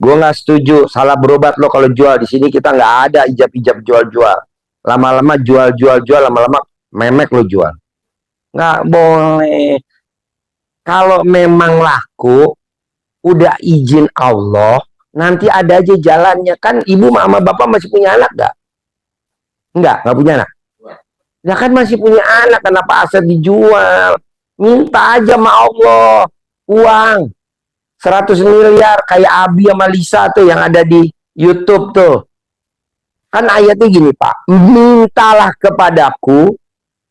Gue nggak setuju, salah berobat lo kalau jual. Di sini kita nggak ada ijab-ijab jual-jual. Lama-lama jual-jual-jual, lama-lama memek lo jual. Nggak boleh. Kalau memang laku, udah izin Allah, nanti ada aja jalannya. Kan ibu sama bapak masih punya anak nggak? Nggak punya anak. Ya kan masih punya anak, kenapa aset dijual? Minta aja sama Allah uang 100 miliar kayak Abi sama Lisa tuh yang ada di YouTube tuh. Kan ayatnya gini, Pak. Mintalah kepadaku,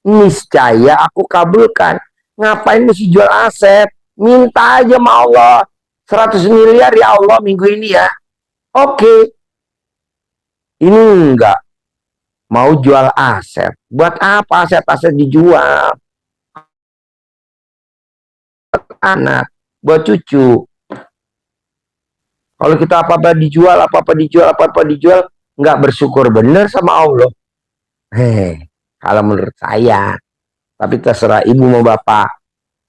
niscaya aku kabulkan. Ngapain mesti jual aset? Minta aja sama Allah. 100 miliar ya Allah minggu ini ya. Oke. Ini enggak. Mau jual aset. Buat apa aset-aset dijual? Anak. Buat cucu. Kalau kita apa-apa dijual, apa-apa dijual, nggak bersyukur bener sama Allah. Kalau menurut saya. Tapi terserah ibu mau bapak.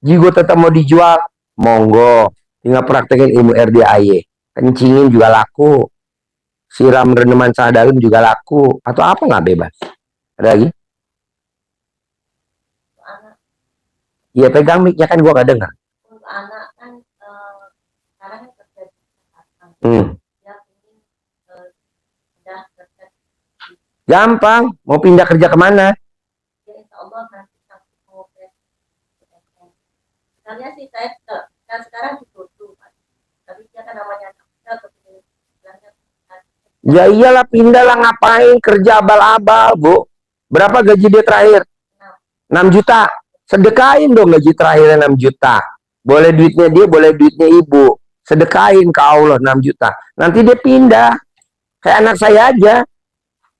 Jika tetap mau dijual, monggo. Tinggal praktekin ilmu RDAY. Kencingin juga laku. Siram reneman dalam juga laku. Atau apa nggak bebas? Ada lagi? Iya pegang mic-nya kan gua nggak dengar. Untuk anak kan sekarang kan kerja di gampang. Mau pindah kerja kemana? Ya, insya Allah nanti mau sebenarnya sih saya kan sekarang ditutup, tapi dia kan namanya ya iyalah pindah lah, ngapain kerja abal-abal bu. Berapa gaji dia terakhir? 6 juta. Sedekain dong gaji terakhirnya 6 juta. Boleh duitnya dia, boleh duitnya ibu. Sedekain ke Allah 6 juta. Nanti dia pindah. Kayak anak saya aja.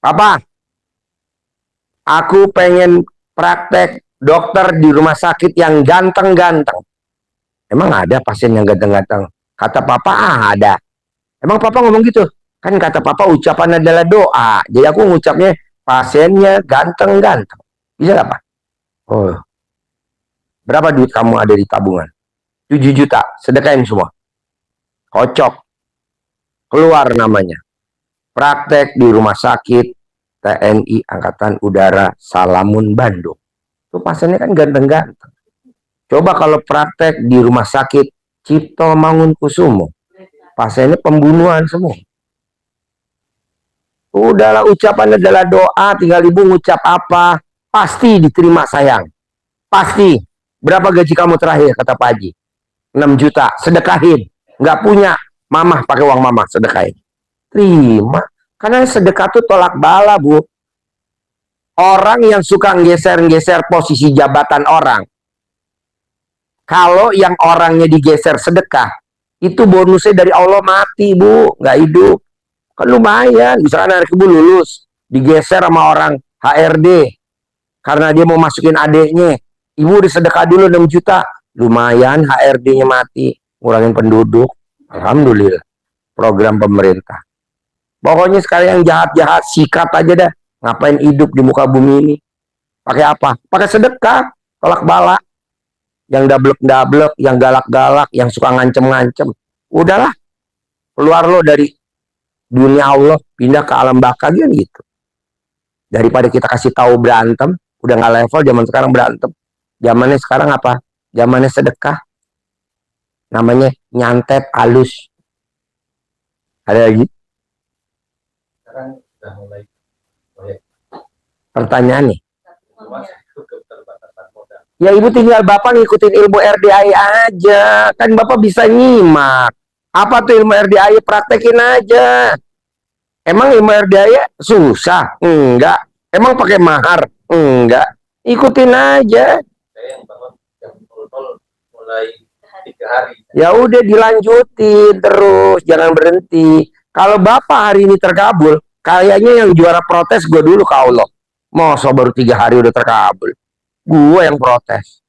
Papa, aku pengen praktek dokter di rumah sakit yang ganteng-ganteng. Emang ada pasien yang ganteng-ganteng? Kata papa ada. Emang papa ngomong gitu? Kan kata papa ucapan adalah doa. Jadi aku ngucapnya pasiennya ganteng-ganteng. Bisa gak pak? Oh. Berapa duit kamu ada di tabungan? 7 juta. Sedekain semua. Kocok. Keluar namanya. Praktek di rumah sakit TNI Angkatan Udara Salamun Bandung. Itu pasiennya kan ganteng-ganteng. Coba kalau praktek di rumah sakit Cipto Mangunkusumo. Pasiennya pembunuhan semua. Udahlah, ucapan adalah doa. Tinggal ibu ngucap apa, pasti diterima sayang. Pasti. Berapa gaji kamu terakhir kata Pak Haji? 6 juta. Sedekahin. Nggak punya. Mamah pakai uang mamah sedekahin. Terima. Karena sedekah itu tolak bala bu. Orang yang suka geser-geser posisi jabatan orang. Kalau yang orangnya digeser sedekah, itu bonusnya dari Allah mati bu. Nggak hidup. Kan lumayan. Misalkan anak ibu lulus. Digeser sama orang HRD. Karena dia mau masukin adeknya. Ibu udah sedekah dulu 6 juta. Lumayan HRD-nya mati. Ngurangin penduduk. Alhamdulillah. Program pemerintah. Pokoknya sekarang yang jahat-jahat sikat aja dah. Ngapain hidup di muka bumi ini? Pakai apa? Pakai sedekah. Tolak bala. Yang dablek-dablek, yang galak-galak, yang suka ngancem-ngancem. Udahlah. Keluar lo dari dunia Allah, pindah ke alam baka gitu. Daripada kita kasih tahu berantem, udah nggak level zaman sekarang berantem. Zamannya sekarang apa? Zamannya sedekah. Namanya nyantet halus. Ada lagi? Sekarang sudah mulai proyek. Pertanyaan nih. Ya ibu tinggal bapak ngikutin ilmu RDAI aja. Kan bapak bisa nyimak. Apa tuh ilmu RDAI? Praktekin aja. Emang ilmu RDAI susah? Enggak. Emang pakai mahar? Enggak. Ikutin aja. Saya yang bangun jam 00 mulai 3 hari. Ya udah dilanjutin terus, jangan berhenti. Kalau bapak hari ini terkabul, kayaknya yang juara protes gue dulu ke Allah. Masa baru 3 hari udah terkabul? Gue yang protes.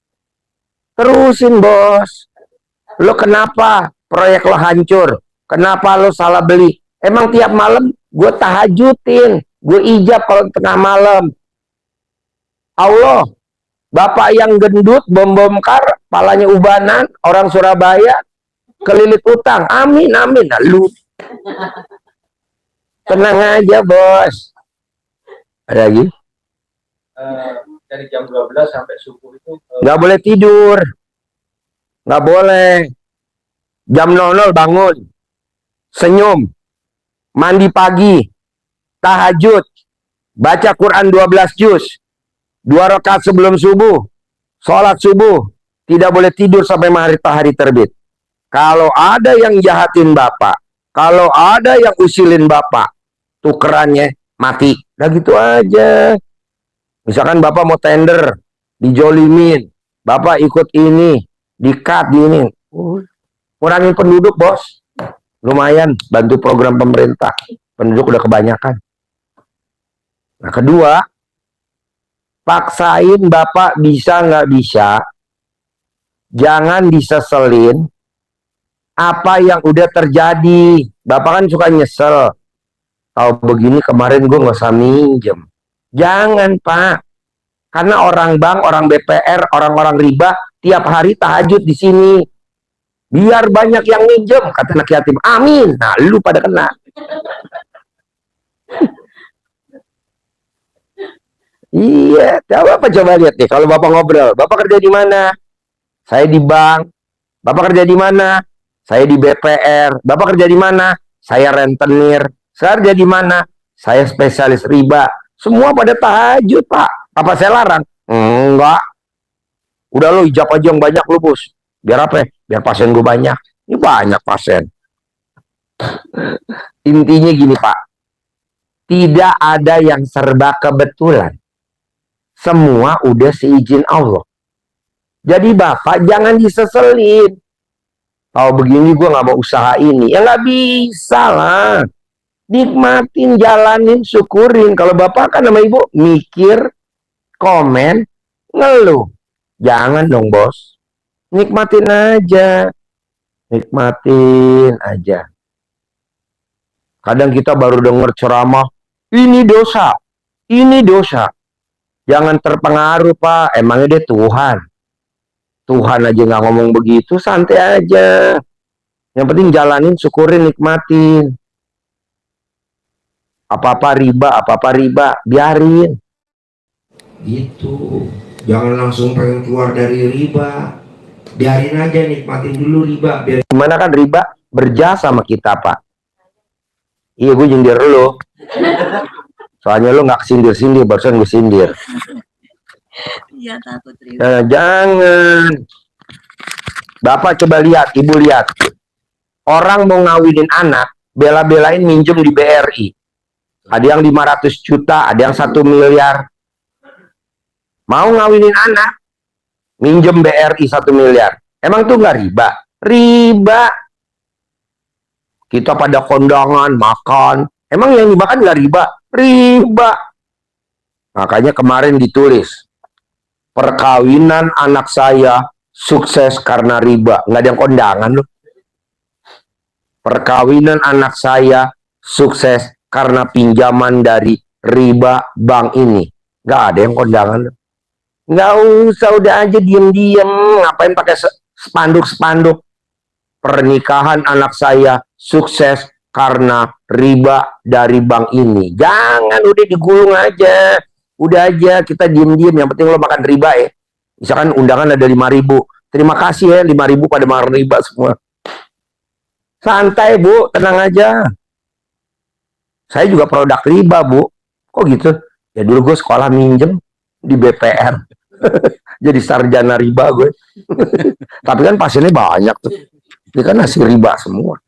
Terusin bos. Lo kenapa proyek lo hancur? Kenapa lo salah beli? Emang tiap malam gue tahajudin, gue ijab kalau tengah malam. Allah, bapak yang gendut, bom-bomkar, palanya ubanan, orang Surabaya, kelilit utang. Amin, amin. Nah, lu Tenang aja, bos. Ada lagi? Dari jam 12 sampai subuh itu Nggak boleh tidur. Nggak boleh. Jam 00 bangun. Senyum. Mandi pagi. Tahajud. Baca Quran 12 juz. 2 rakaat sebelum subuh. Sholat subuh. Tidak boleh tidur sampai matahari terbit. Kalau ada yang jahatin bapak, kalau ada yang usilin bapak, tukerannya mati. Nah gitu aja. Misalkan bapak mau tender, dijolimin, bapak ikut ini, di-cut ini. Kurangin penduduk, bos. Lumayan, bantu program pemerintah. Penduduk udah kebanyakan. Nah kedua, paksain bapak bisa nggak bisa, jangan diseselin apa yang udah terjadi. Bapak kan suka nyesel. Tahu begini kemarin gue nggak usah minjem. Jangan, Pak. Karena orang bank, orang BPR, orang-orang riba tiap hari tahajud di sini. Biar banyak yang minjem, kata anak yatim. Amin. Nah, lu pada kena. Iya, coba lihat nih kalau Bapak ngobrol. Bapak kerja di mana? Saya di bank. Bapak kerja di mana? Saya di BPR. Bapak kerja di mana? Saya rentenir. Saya kerja di mana? Saya spesialis riba. Semua pada tahajud, Pak. Apa saya larang? Enggak. Udah lo ijab aja yang banyak lo, bos. Biar apa? Biar pasien gue banyak. Ini banyak pasien. Intinya gini, Pak. Tidak ada yang serba kebetulan. Semua udah seizin Allah. Jadi Bapak jangan diseselin. Kalau begini gue nggak mau usaha ini. Ya nggak bisa lah. Nikmatin, jalanin, syukurin. Kalau Bapak kan sama Ibu mikir, komen, ngeluh. Jangan dong, bos. Nikmatin aja. Nikmatin aja. Kadang kita baru denger ceramah, ini dosa. Ini dosa. Jangan terpengaruh, Pak. Emangnya dia Tuhan. Tuhan aja nggak ngomong begitu, santai aja. Yang penting jalanin, syukurin, nikmatin. Apa-apa riba, biarin. Gitu. Jangan langsung pengen keluar dari riba. Biarin aja, nikmatin dulu riba. Biar gimana kan riba berjasa sama kita, Pak. Iya, gue nyindir lo. Soalnya lo nggak kesindir-sindir, barusan gue sindir. Iya, takut riba. Nah, jangan. Bapak coba lihat, Ibu lihat. Orang mau ngawinin anak, bela-belain minjem di BRI. Ada yang 500 juta, ada yang 1 miliar. Mau ngawinin anak, minjem BRI 1 miliar. Emang tuh nggak riba? Riba. Kita pada kondangan, makan. Emang yang dimakan nggak riba? Riba. Makanya kemarin ditulis, perkawinan anak saya sukses karena riba. Nggak ada yang kondangan loh. Perkawinan anak saya sukses karena pinjaman dari riba bank ini. Nggak ada yang kondangan loh. Nggak usah, udah aja diem-diem. Ngapain pakai spanduk-spanduk? Pernikahan anak saya sukses karena riba dari bank ini. Jangan, udah digulung aja. Udah aja, kita diem-diem. Yang penting lo makan riba ya. Misalkan undangan ada 5.000. Terima kasih ya, 5.000 pada makan riba semua. Santai, Bu. Tenang aja. Saya juga produk riba, Bu. Kok gitu? Ya dulu gue sekolah minjem di BPR. Jadi sarjana riba gue. Tapi kan pasiennya banyak tuh. Ini kan hasil riba semua.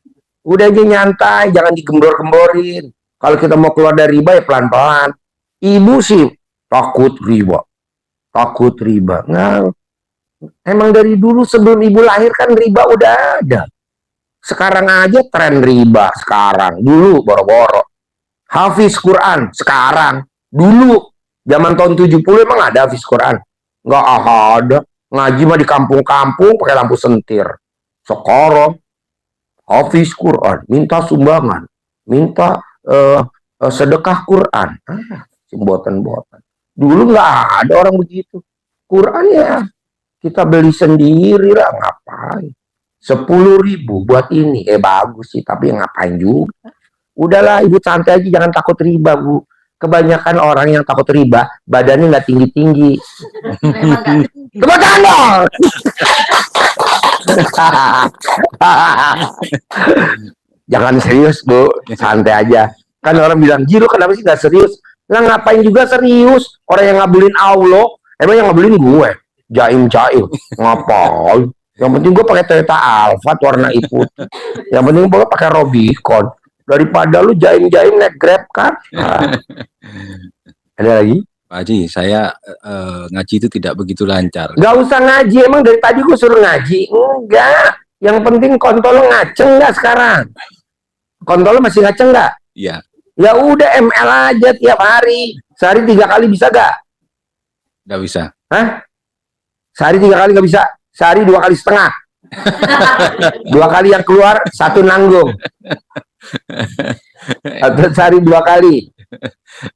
Udah aja nyantai, jangan digembor-gemborin. Kalau kita mau keluar dari riba ya pelan-pelan. Ibu sih takut riba. Takut riba. Nah, emang dari dulu sebelum ibu lahir kan riba udah ada. Sekarang aja tren riba sekarang. Dulu boro-boro. Hafiz Quran sekarang. Dulu zaman tahun 70 emang ada hafiz Quran? Nggak ada. Ngaji mah di kampung-kampung pakai lampu sentir. Sekarang hafiz Quran, minta sumbangan, minta sedekah Quran. Buatan-buatan. Dulu nggak ada orang begitu. Quran ya kita beli sendiri lah, ngapain? 10.000 buat ini. Bagus sih, tapi ngapain juga. Udahlah, ibu santai aja, jangan takut riba, Bu. Kebanyakan orang yang takut riba, badannya nggak tinggi-tinggi. Memang nggak. Tepuk tangan! Jangan serius, Bu. Santai aja. Kan orang bilang, Ji, lu kenapa sih nggak serius? Lah ngapain juga serius? Orang yang ngabulin Allah, emang yang ngabulin gue. Jaim-jaim. Ngapain? Yang penting gue pakai Toyota Alphard warna putih. Yang penting gue pakai Robicon. Daripada lu jaim-jaim naik Grab kan? Nah. Ada lagi? Pak Haji, saya ngaji itu tidak begitu lancar. Gak usah ngaji, emang dari tadi gue suruh ngaji. Enggak. Yang penting kontol lo ngaceng nggak sekarang? Kontol lo masih ngaceng nggak? Iya. Ya udah ML aja tiap hari. Sehari 3 kali bisa gak? Nggak bisa. Hah? Sehari 3 kali gak bisa? Sehari 2 kali setengah. 2 kali yang keluar, 1 nanggung. Atau sehari 2 kali.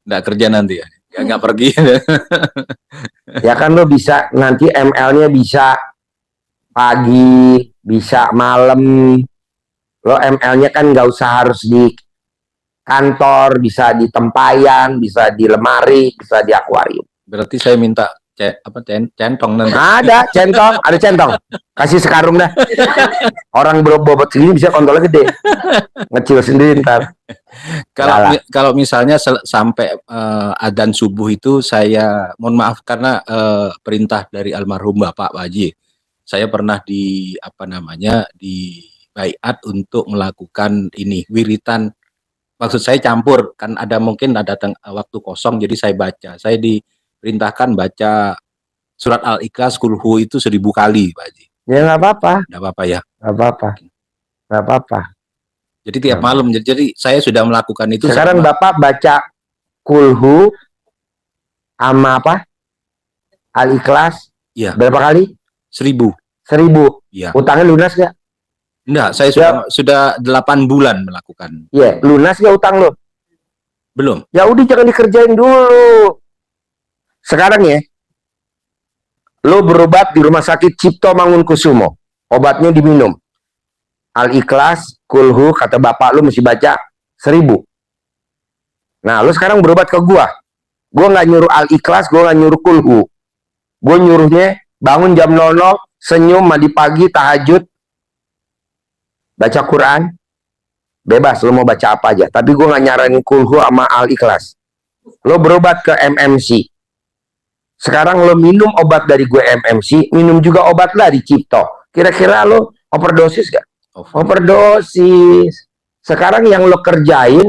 Nggak kerja nanti ya? Nggak pergi. Ya kan lo bisa, nanti ML-nya bisa pagi, bisa malam. Lo ML-nya kan nggak usah harus di kantor, bisa di tempayan, bisa di lemari, bisa di akuarium. Berarti saya minta centong nanti. Ada centong. Kasih sekarung dah. Orang bobot segini bisa kontolnya gede. Ngecil sendiri ntar. Kalau misalnya sampai adzan subuh itu, saya mohon maaf karena perintah dari almarhum Bapak Pak Haji. Saya pernah di baiat untuk melakukan ini wiritan. Maksud saya campur, kan mungkin ada waktu kosong, jadi saya baca. Saya diperintahkan baca surat Al-Ikhlas Kulhu itu 1000 kali, Pak Haji. Ya nggak apa-apa. Nggak apa-apa ya. Nggak apa-apa. Jadi tiap malam. Jadi saya sudah melakukan itu. Sekarang Bapak baca Kulhu sama apa? Al-Ikhlas. Iya. Berapa kali? 1000. 1000. Iya. Utangnya lunas nggak? Enggak, saya sudah 8 bulan melakukan. Iya, lunas nggak utang lo? Belum. Ya udah jangan dikerjain dulu. Sekarang ya, lo berobat di rumah sakit Cipto Mangunkusumo. Obatnya diminum. Al-Ikhlas, Kulhu, kata bapak lo mesti baca 1000. Nah, lo sekarang berobat ke gua. Gua nggak nyuruh Al-Ikhlas, gua nggak nyuruh Kulhu. Gua nyuruhnya bangun jam 00, senyum, mandi pagi, tahajud, baca Quran, bebas lo mau baca apa aja. Tapi gue nggak nyaranin Kulhu sama Al-Ikhlas. Lo berobat ke MMC. Sekarang lo minum obat dari gue MMC, minum juga obat dari Cipto. Kira-kira lo overdosis gak? Overdosis. Sekarang yang lo kerjain,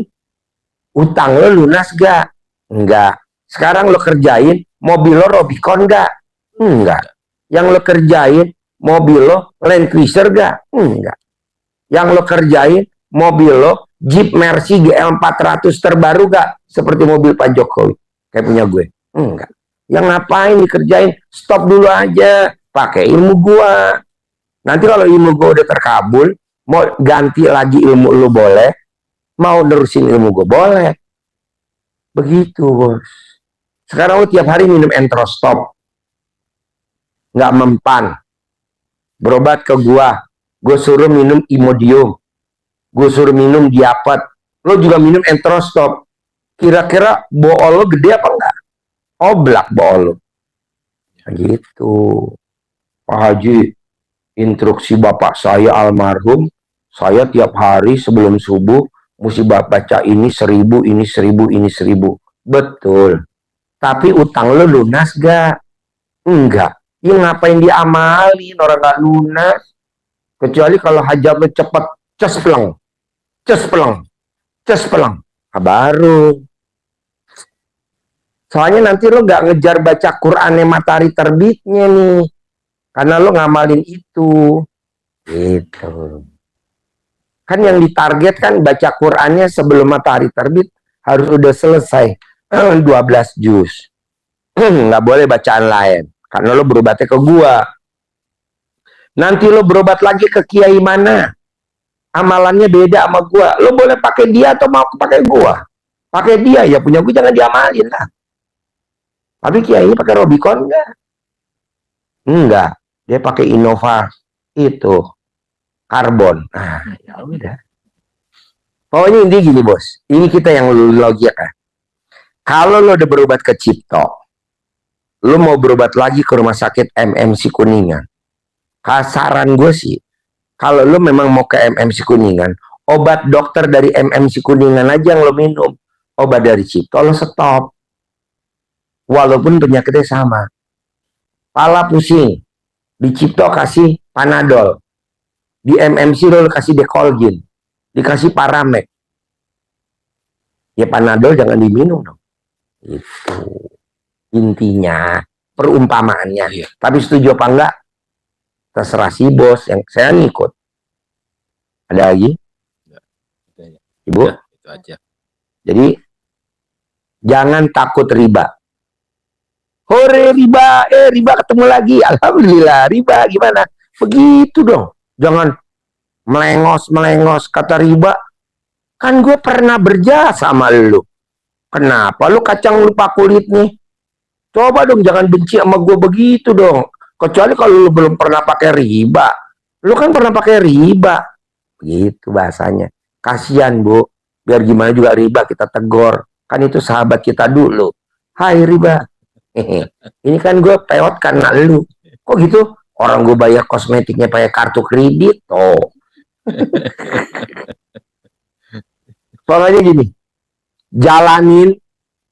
utang lo lunas gak? Enggak. Sekarang lo kerjain, mobil lo Robicon gak? Enggak. Yang lo kerjain, mobil lo Land Cruiser gak? Enggak. Yang lo kerjain, mobil lo Jeep Mercy GL 400 terbaru gak? Seperti mobil Pak Jokowi. Kayak punya gue. Enggak. Yang ngapain dikerjain? Stop dulu aja. Pakai ilmu gua. Nanti kalau ilmu gua udah terkabul, mau ganti lagi ilmu lo boleh. Mau nerusin ilmu gua boleh. Begitu, bos. Sekarang lo tiap hari minum Entrostop. Nggak mempan. Berobat ke gua. Gue suruh minum Imodium. Gue suruh minum Diapet. Lo juga minum Entrostop. Kira-kira bool lo gede apa enggak? Oblak bool lo. Gitu. Pak Haji, instruksi bapak saya almarhum, saya tiap hari sebelum subuh mesti baca ini 1000, ini 1000, ini 1000. Betul. Tapi utang lo lunas gak? Enggak. Ya ngapain diamalin orang gak lunas? Kecuali kalau hajat lo cepet, ces peleng. Baru. Soalnya nanti lo nggak ngejar baca Qurannya matahari terbitnya nih. Karena lo ngamalin itu. Gitu. Kan yang ditarget kan baca Qurannya sebelum matahari terbit harus udah selesai. 12 juz. Nggak boleh bacaan lain. Karena lo berobatnya ke gua. Nanti lo berobat lagi ke kiai mana? Amalannya beda sama gua. Lo boleh pakai dia atau mau pakai gua? Pakai dia, ya punya gua jangan diamalin lah. Tapi kiai pakai Robicon enggak? Enggak. Dia pakai Innova. Itu. karbon. Nah, ya udah. Pokoknya intinya gini bos, ini kita yang logika. Kalau lo udah berobat ke Cipto, lo mau berobat lagi ke rumah sakit MMC Kuningan. Kasaran gue sih, kalau lo memang mau ke MMC Kuningan, obat dokter dari MMC Kuningan aja yang lo minum. Obat dari Cipto lo stop. Walaupun penyakitnya sama. Pala pusing, di Cipto kasih Panadol. Di MMC lo kasih Decolgin. Dikasih Paramek. Ya Panadol jangan diminum dong. Itu intinya, perumpamaannya. Iya. Tapi setuju apa enggak? Terserah si bos, yang saya ngikut. Ada lagi? Itu aja. Ibu? Udah, itu aja. Jadi jangan takut riba. Hore riba, riba ketemu lagi. Alhamdulillah, riba gimana? Begitu dong. Jangan melengos kata riba. Kan gue pernah berjasa sama lu. Kenapa lu kacang lupa kulit nih? Coba dong jangan benci sama gue begitu dong. Kecuali kalau lu belum pernah pakai riba. Lu kan pernah pakai riba. Begitu bahasanya. Kasihan bu. Biar gimana juga riba kita tegur. Kan itu sahabat kita dulu. Hai riba. Ini kan gue pewot karena lu. Kok gitu? Orang gue bayar kosmetiknya pakai kartu kredit. Oh. Soalnya gini. Jalanin,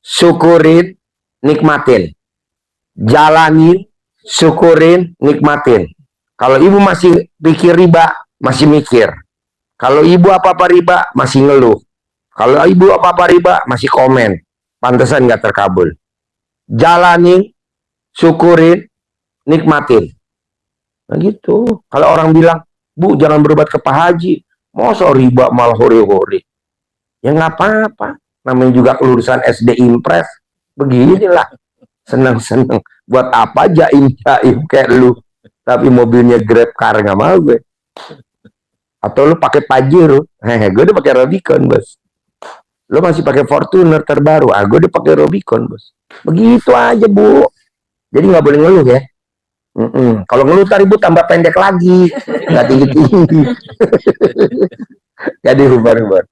syukurin, nikmatin. Jalanin, syukurin, nikmatin. Kalau ibu masih pikir riba, masih mikir. Kalau ibu apa-apa riba, masih ngeluh. Kalau ibu apa-apa riba, masih komen. Pantesan nggak terkabul. Jalanin, syukurin, nikmatin. Nah gitu. Kalau orang bilang, bu jangan berobat ke Pak Haji. Masa riba malah hore-hore. Ya nggak apa-apa. Namanya juga kelulusan SD Impres. Beginilah. Seneng-seneng. Buat apa jaim-jaim kayak lu. Tapi mobilnya Grab car nggak mau gue. Atau lu pakai Pajero. Gue udah pakai Rubicon bos. Lu masih pakai Fortuner terbaru. Gue udah pakai Rubicon bos. Begitu aja bu. Jadi nggak boleh ngeluh ya. Kalau ngeluh tadi bu tambah pendek lagi. Nggak tinggi-tinggi. Jadi rubar-rubar.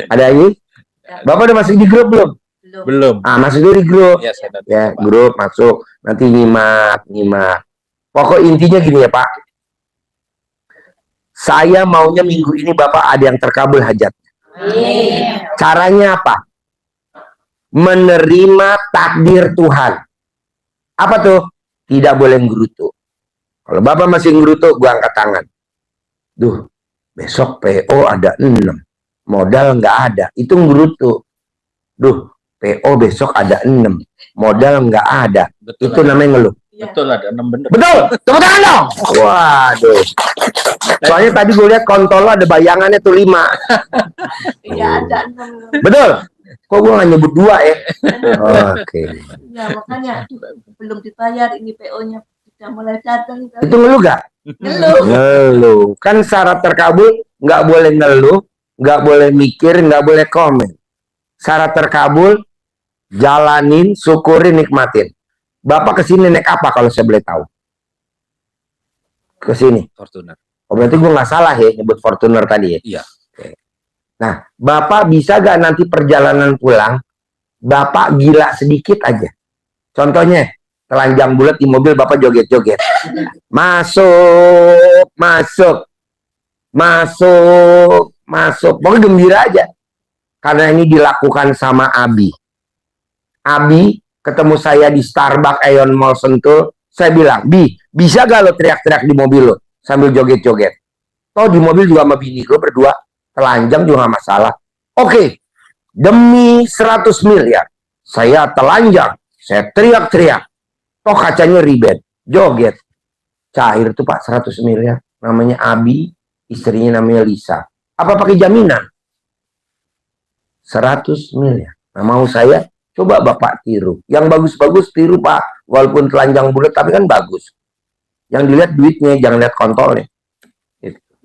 Ada lagi? Bapak udah masuk di grup belum? Belum. Masuk dulu di grup. Ya, saya nanti, Ya, Pak. grup masuk. Nanti nyimak. Pokok intinya gini ya Pak. Saya maunya minggu ini Bapak ada yang terkabul hajat. Caranya apa? Menerima takdir Tuhan. Apa tuh? Tidak boleh ngerutu. Kalau Bapak masih ngerutu, gua angkat tangan. Duh, besok PO ada 6. Modal nggak ada. Itu ngerutu. Duh, PO besok ada 6. Modal nggak ada. Betul. Itu namanya ngeluh. Betul ada 6 bener. Betul, tepuk tangan dong. Waduh. Soalnya tadi gue lihat kontol lo ada bayangannya tuh 5. Iya ada. Betul. Kok gue nggak nyebut 2 ya? Oke. Ya makanya belum dibayar ini PO-nya sudah mulai datang. Itu ngeluh gak? Ngeluh. Ngeluh. Kan syarat terkabul nggak boleh ngeluh, nggak boleh mikir, nggak boleh komen. Syarat terkabul jalanin, syukurin, nikmatin. Bapak kesini naik apa kalau saya boleh tahu? Kesini. Fortuner. Oh berarti gue nggak salah ya nyebut Fortuner tadi ya? Iya. Oke. Nah, Bapak bisa gak nanti perjalanan pulang, Bapak gila sedikit aja. Contohnya, telanjang bulat di mobil Bapak joget-joget. Masuk, masuk, masuk, masuk. Pokoknya gembira aja. Karena ini dilakukan sama Abi. Abi ketemu saya di Starbucks Aeon Mall Sentul, saya bilang, Bi, bisa gak lo teriak-teriak di mobil lo sambil joget-joget? Toh di mobil juga sama bini lo berdua, telanjang juga gak masalah. Oke, demi 100 miliar, saya telanjang, saya teriak-teriak. Toh kacanya ribet, joget. Cair tuh Pak 100 miliar, namanya Abi, istrinya namanya Lisa. Apa pakai jaminan? 100 miliar. Nah mau saya, coba Bapak tiru. Yang bagus-bagus tiru Pak. Walaupun telanjang bulat tapi kan bagus. Yang dilihat duitnya, jangan lihat kontolnya.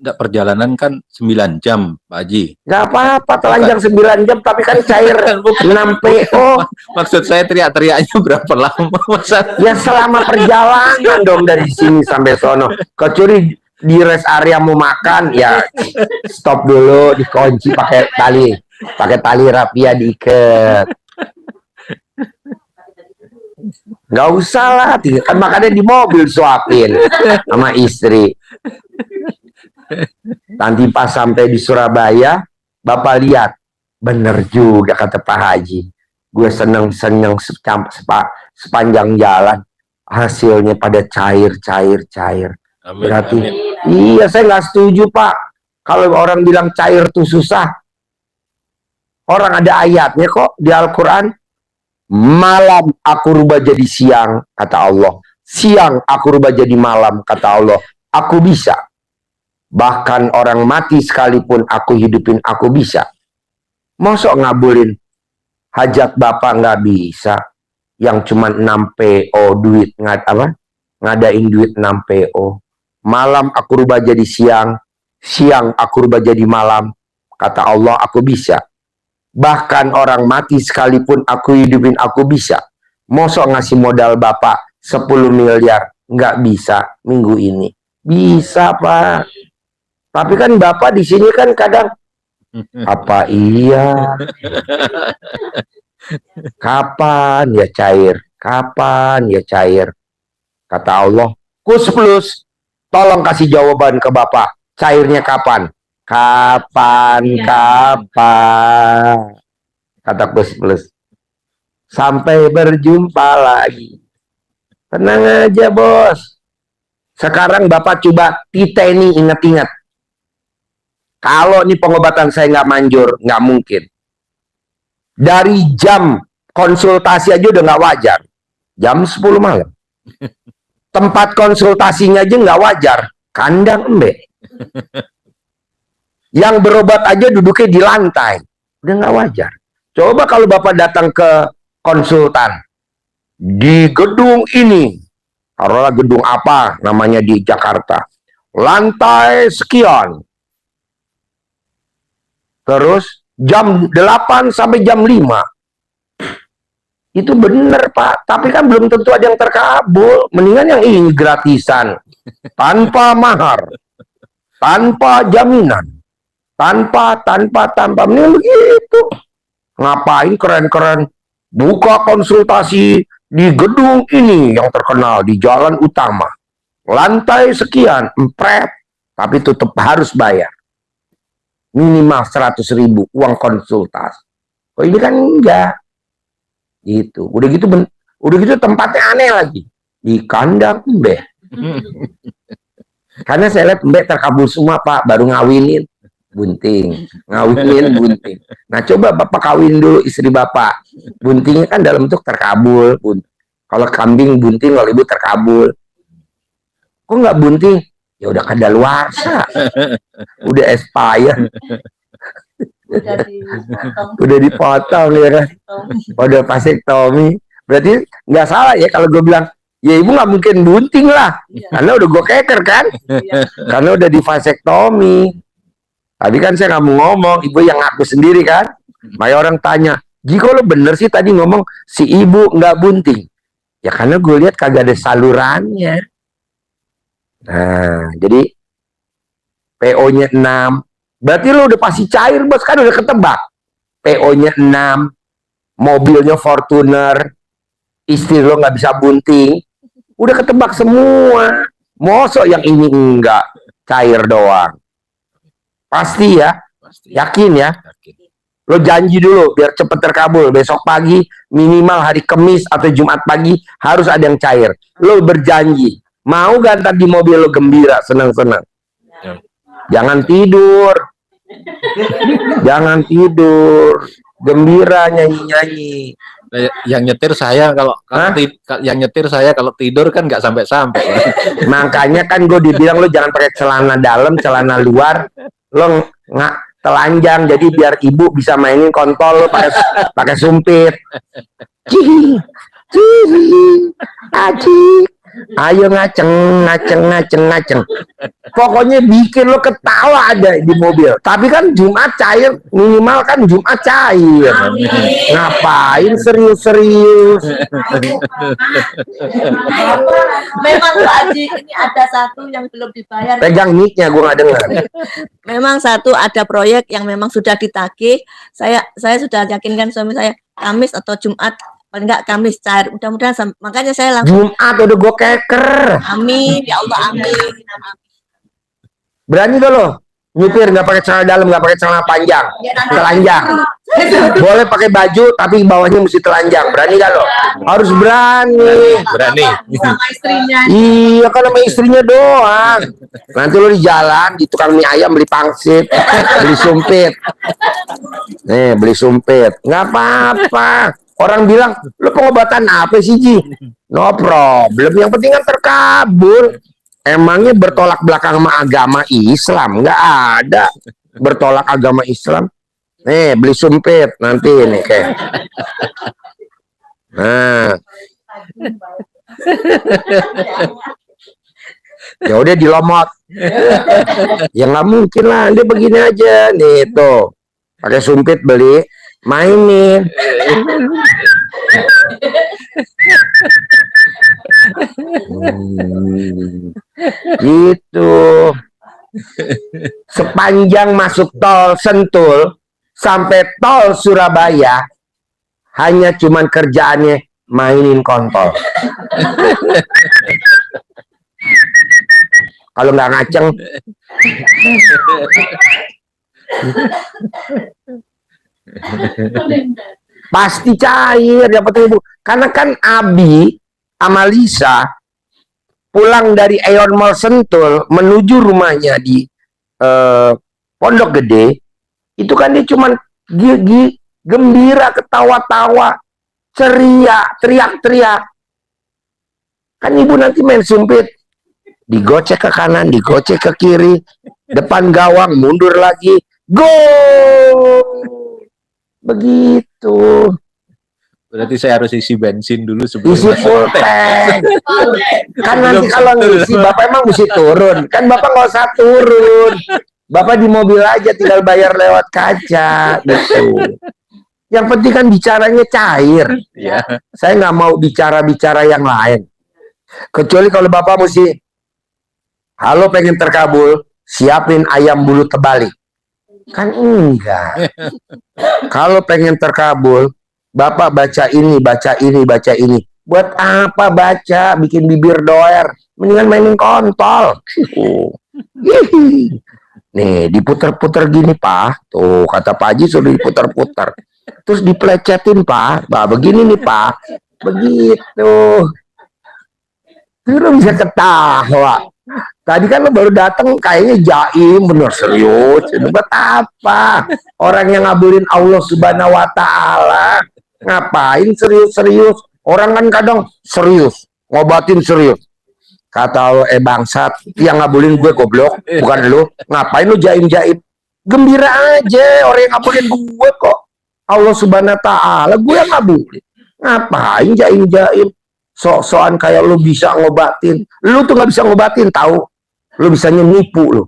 Enggak, perjalanan kan 9 jam, Pak Haji. Gak apa-apa telanjang 9 jam tapi kan cair 6 PO. Maksud saya teriak-teriaknya berapa lama? Masa Ya selama perjalanan dong dari sini sampai sono. Kecuali di rest area mau makan, ya stop dulu, dikunci pakai tali rapia diikat. Nggak usah lah, kan makannya di mobil suapin sama istri. Nanti pas sampai di Surabaya, Bapak lihat, bener juga kata Pak Haji. Gue seneng-seneng sepanjang jalan, hasilnya pada cair. Amin, Berarti, amin. iya saya nggak setuju Pak. Kalau orang bilang cair tuh susah, orang ada ayatnya kok di Al-Quran. Malam aku rubah jadi siang, kata Allah. Siang aku rubah jadi malam, kata Allah. Aku bisa. Bahkan orang mati sekalipun aku hidupin, aku bisa. Mosok ngabulin hajat Bapak nggak bisa. Yang cuma 6 PO duit, ngadain duit 6 PO. Malam aku rubah jadi siang. Siang aku rubah jadi malam. Kata Allah, aku bisa. Bahkan orang mati sekalipun aku hidupin, aku bisa. Mosok ngasih modal Bapak 10 miliar, nggak bisa minggu ini. Bisa Pak. Tapi kan Bapak di sini kan kadang, apa iya? Kapan ya cair? Kapan ya cair? Kata Allah, Kus Plus, tolong kasih jawaban ke Bapak. Cairnya kapan? Kapan? Kata Kus Plus. Sampai berjumpa lagi. Tenang aja bos. Sekarang Bapak coba titeni, ingat-ingat. Kalau nih pengobatan saya nggak manjur, nggak mungkin. Dari jam konsultasi aja udah nggak wajar. Jam 10 malam. Tempat konsultasinya aja nggak wajar. Kandang embek. Yang berobat aja duduknya di lantai. Udah nggak wajar. Coba kalau Bapak datang ke konsultan. Di gedung ini. Taruhlah gedung apa namanya di Jakarta. Lantai sekian. Terus jam 8 sampai jam 5. Itu bener Pak. Tapi kan belum tentu ada yang terkabul. Mendingan yang ini gratisan. Tanpa mahar. Tanpa jaminan. Tanpa. Mendingan begitu. Ngapain keren-keren. Buka konsultasi di gedung ini yang terkenal. Di jalan utama. Lantai sekian. Empret. Tapi tetap harus bayar. Minimal 100.000 uang konsultasi. Oh ini kan enggak. Gitu. Udah gitu tempatnya aneh lagi. Di kandang embek. Karena saya lihat embek terkabul semua Pak, baru ngawinin bunting. Nah coba Bapak kawin dulu istri Bapak. Buntingnya kan dalam bentuk terkabul. Kalau kambing bunting, kalau ibu terkabul. Kok nggak bunting? Ya udah kadaluarsa. Udah expired. Udah dipotong ya kan. Udah vasektomi. Berarti nggak salah ya kalau gue bilang, ya ibu nggak mungkin bunting lah. Karena udah gue keker kan. Karena udah di vasektomi. Tadi kan saya nggak mau ngomong, ibu yang ngaku sendiri kan. Banyak orang tanya, jika lo bener sih tadi ngomong si ibu nggak bunting. Ya karena gue lihat kagak ada salurannya. Nah, jadi PO-nya 6. Berarti lo udah pasti cair, bos. Kan udah ketebak. PO-nya 6. Mobilnya Fortuner. Istri lo nggak bisa bunting. Udah ketebak semua. Mosok yang ini enggak. Cair doang. Pasti ya. Yakin ya. Lo janji dulu biar cepet terkabul. Besok pagi minimal hari Kamis atau Jumat pagi harus ada yang cair. Lo berjanji. Mau gak ntar di mobil lo gembira, senang-senang? Ya. Jangan tidur. Jangan tidur. Gembira nyanyi-nyanyi. Yang nyetir saya kalau tidur kan nggak sampai-sampai. Makanya kan gue dibilang lo jangan pakai celana dalam, celana luar. Lo nggak telanjang, jadi biar ibu bisa mainin kontol lo pakai sumpit. Cihi, cihi, acik. Ayo ngaceng, ngaceng, ngaceng, ngaceng. Pokoknya bikin lo ketawa ada di mobil. Tapi kan Jumat cair, minimal kan Jumat cair. Ngapain serius-serius? Memang Pak Haji, ini ada satu yang belum dibayar. Pegang mic-nya, gue nggak dengar. Memang satu ada proyek yang memang sudah ditagih. Saya sudah yakinkan suami saya Kamis atau Jumat, paling enggak Kamis cair. Mudah-mudahan makanya saya langsung Jumat udah gue keker. amin ya Allah amin. Berani gak lo? Nyupir nggak pakai celana dalam, nggak pakai celana panjang, telanjang. Boleh pakai baju tapi bawahnya mesti telanjang. Berani gak lo? Harus berani. Berani. Sama istrinya. Iya kan sama istrinya doang. Nanti lo di jalan di tukang mie ayam beli pangsit, beli sumpit. Nih beli sumpit, nggak apa-apa. Orang bilang lo pengobatan apa sih Ji? No problem. Yang penting kan terkabul. Emangnya bertolak belakang sama agama Islam? Nggak ada bertolak agama Islam. Nih beli sumpit nanti nih kayak. Nah, ya udah dilomot. Ya nggak mungkin lah, dia begini aja nih tuh. Pakai sumpit beli, mainin. Gitu. Sepanjang masuk tol Sentul sampai tol Surabaya hanya cuman kerjaannya mainin kontol. Kalau nggak ngaceng pasti cair, dapat ibu. Karena kan Abi sama Lisa pulang dari Aeon Mall Sentul menuju rumahnya di Pondok Gede, itu kan dia cuman gigi gembira, ketawa-tawa, ceria, teriak-teriak. Kan ibu nanti main sumpit, digocek ke kanan, digocek ke kiri, depan gawang, mundur lagi, gol. Begitu. Berarti saya harus isi bensin dulu sebelum Isi full tank. Kan nanti kalau ngisi Bapak emang mesti turun. Kan Bapak nggak usah turun. Bapak di mobil aja tinggal bayar lewat kaca gitu. Yang penting kan bicaranya cair. Ya. Saya nggak mau bicara-bicara yang lain. Kecuali kalau Bapak mesti, halo pengen terkabul, siapin ayam bulu terbalik. Kan enggak. Kalau pengen terkabul, Bapak baca ini, baca ini, baca ini. Buat apa baca, bikin bibir doer? Mendingan mainin kontol. Nih, diputer-puter gini, Pak. Tuh, kata Pak Haji sudah diputer-puter. Terus diplecetin, Pak. Bah, begini nih, Pak. Begitu. Lu bisa ketawa. Tadi kan lo baru datang kayaknya jaim, bener serius. Buat apa? Orang yang ngabulin Allah Subhanahu wa Ta'ala. Ngapain serius-serius? Orang kan kadang serius, ngobatin serius. Kata lo, bangsat, yang ngabulin gue goblok, bukan lu. Ngapain lu jaim-jaim? Gembira aja, orang yang ngabulin gue kok. Allah Subhanahu wa Ta'ala, gue yang ngabulin. Ngapain jaim-jaim? Sok-sokan kayak lu bisa ngobatin. Lu tuh nggak bisa ngobatin, tahu? Lu bisanya nipu lu.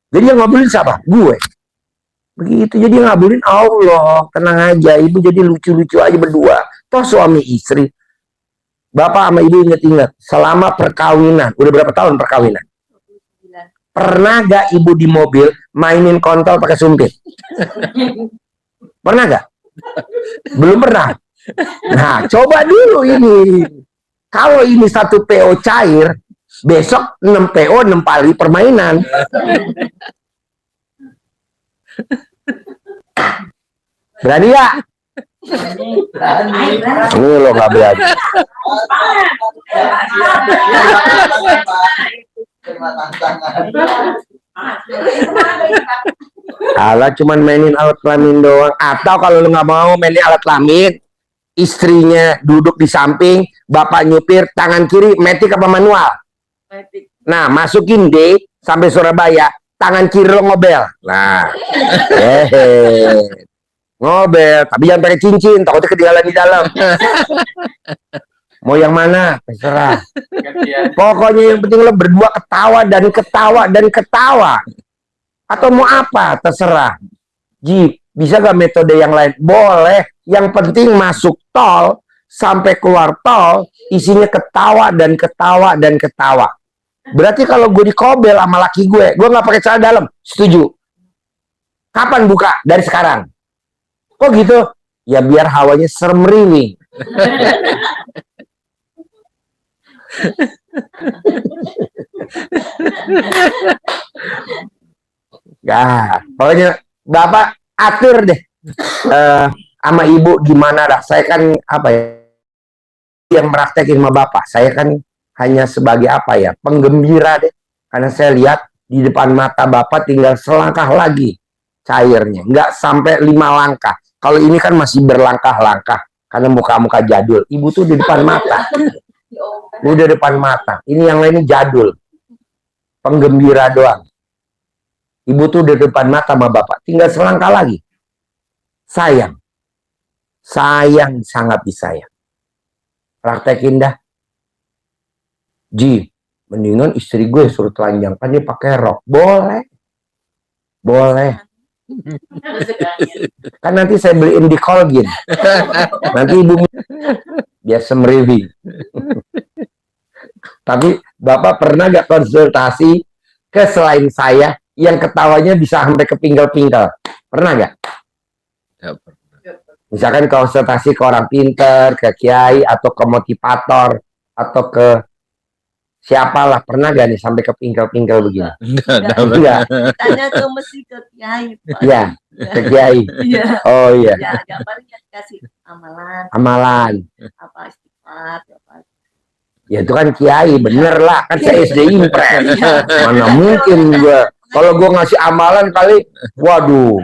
Jadi yang ngabulin siapa? Gue. Begitu, jadi ngabulin Allah. Tenang aja, ibu jadi lucu-lucu aja berdua. Toh suami istri. Bapak sama ibu ingat-ingat, selama perkawinan, udah berapa tahun perkawinan? Pernah gak ibu di mobil mainin kontol pakai sumpit? Pernah gak? Belum pernah. Nah, coba dulu ini. Kalau ini satu PO cair, besok 6 PO 6 kali permainan. Berani gak? Ini lo gak berani. Alah cuman mainin alat kelamin doang. Atau kalau lo nggak mau mainin alat kelamin, istrinya duduk di samping, bapak nyupir, tangan kiri metik apa manual? Nah, masukin D sampai Surabaya, tangan kiri lo ngobel. Nah, ngobel, tapi jangan pakai cincin, takutnya ketinggalan di dalam. Mau yang mana? Terserah. Gantian. Pokoknya yang penting lo berdua ketawa dan ketawa dan ketawa. Atau mau apa? Terserah. Ji, bisa gak metode yang lain? Boleh. Yang penting masuk tol sampai keluar tol isinya ketawa dan ketawa dan ketawa. Berarti kalau gue dikobel sama laki gue nggak pakai celana dalam. Setuju? Kapan buka? Dari sekarang. Kok gitu? Ya biar hawanya serem-rimi. Ya, pokoknya Bapak atur deh sama Ibu gimana dah. Saya kan apa ya yang meraktekin sama Bapak. Saya kan hanya sebagai apa ya, penggembira deh. Karena saya lihat di depan mata Bapak tinggal selangkah lagi cairnya. Nggak sampai 5 langkah. Kalau ini kan masih berlangkah-langkah. Karena muka-muka jadul. Ibu tuh di depan mata. Udah depan mata. Ini yang lainnya jadul. Penggembira doang. Ibu tuh di depan mata sama Bapak. Tinggal selangkah lagi. Sayang. Sayang, sangat disayang. Praktekin dah. Ji, mendingan istri gue suruh telanjang. Kan dia pakai rok. Boleh. Boleh. Kan nanti saya beliin di Colgin. Nanti ibu biar semriwi. Tapi Bapak pernah gak konsultasi ke selain saya yang ketawanya bisa sampai ke pinggal-pinggal? Pernah gak? Ya, pernah. Misalkan konsultasi ke orang pinter, ke kiai, atau ke motivator, atau ke siapalah. Pernah gak nih sampai ke pinggal-pinggal begini? Enggak. Tanya tuh mesti ke kiai, Pak. Iya, ke kiai. Iya. Oh iya. Ya, agak paling kasih amalan, Amalan. apa istighfar, apa. Ya itu kan kiai, bener lah. Kan saya SD impres. Mana mungkin gue. Kalau gue ngasih amalan kali, waduh.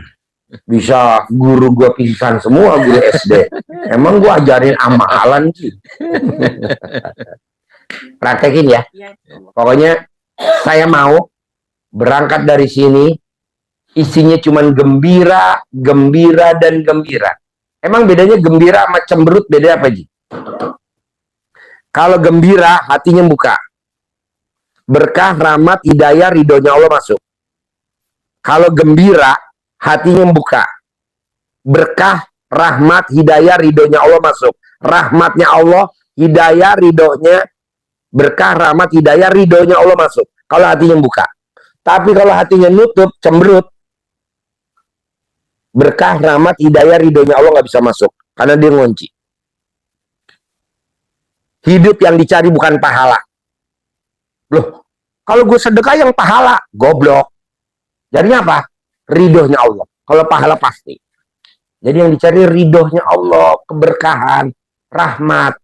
Bisa guru gue pingsan semua, guru SD. Emang gue ajarin amalan sih. Praktekin ya. Ya, Pokoknya saya mau berangkat dari sini. Isinya cuman gembira, gembira, dan gembira. Emang bedanya gembira sama cemberut beda apa, Ji? Kalau gembira, hatinya buka. Berkah, rahmat, hidayah, ridhonya Allah masuk. Kalau gembira, hatinya buka. Berkah, rahmat, hidayah, ridhonya Allah masuk. Rahmatnya Allah, hidayah, ridhonya, berkah, rahmat, hidayah, ridhonya Allah masuk. Kalau hatinya buka. Tapi kalau hatinya nutup, cemberut, berkah, rahmat, hidayah, ridhonya Allah nggak bisa masuk. Karena dia ngunci. Hidup yang dicari bukan pahala. Loh, kalau gue sedekah yang pahala, goblok. Jadinya apa? Ridhonya Allah. Kalau pahala pasti. Jadi yang dicari ridhonya Allah, keberkahan, rahmat.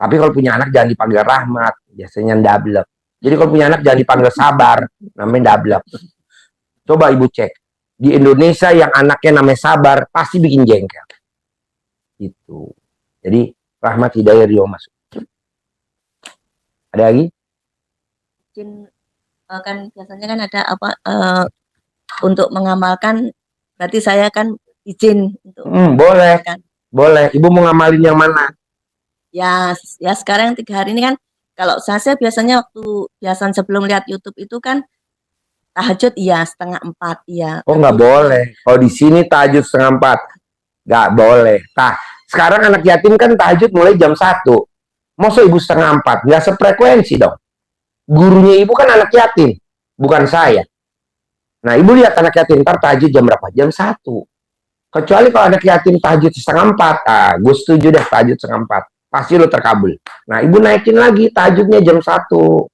Tapi kalau punya anak jangan dipanggil rahmat, biasanya ndablek. Jadi kalau punya anak jangan dipanggil sabar, namanya ndablek. Coba ibu cek. Di Indonesia yang anaknya namanya sabar, pasti bikin jengkel. Itu. Jadi rahmat, hidayah, ridho masuk. Ada lagi? mungkin kan biasanya kan ada apa untuk mengamalkan, berarti saya kan izin untuk Boleh. kan. Boleh. Ibu mau ngamalin yang mana? Ya sekarang 3 hari ini kan, kalau saya biasanya waktu biasa sebelum lihat YouTube itu kan tahajud iya 3:30 iya. Oh nggak boleh. Kalau di sini tahajud 3:30. Nggak boleh. Nah, sekarang anak yatim kan tahajud mulai jam 1. Masa ibu 3:30? Nggak sefrekuensi dong. Gurunya ibu kan anak yatim, bukan saya. Nah, ibu lihat anak yatim, ntar tahajud jam berapa? Jam 1. Kecuali kalau anak yatim tahajud 3:30. Gue setuju deh tahajud 3:30. Pasti lo terkabul. Nah, ibu naikin lagi tahajudnya jam 1.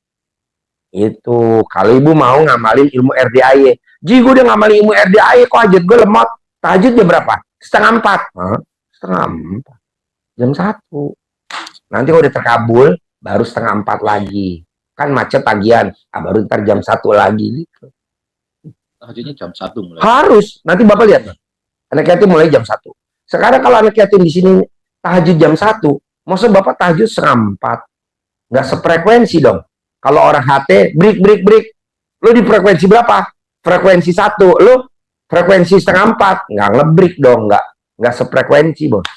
Itu. Kalau ibu mau ngamalin ilmu RDAY. Ji, gue udah ngamalin ilmu RDAY, kok hajat gue lemot. Tahajud jam berapa? 3:30. 3:30. Jam 1. Nanti kalau udah terkabul, baru 3:30 lagi. Kan macet tagihan. Baru ntar jam 1 lagi. Gitu. Tahajudnya jam 1 mulai. Harus. Nanti Bapak lihat. Anak yatim mulai jam 1. Sekarang kalau anak yatim di sini tahajud jam 1, maksud Bapak tahajud 3:30. Nggak sefrekuensi dong. Kalau orang HT, break. Lu di frekuensi berapa? Frekuensi 1. Lu frekuensi 3:30. Nggak ngebreak dong. Nggak sefrekuensi, bos.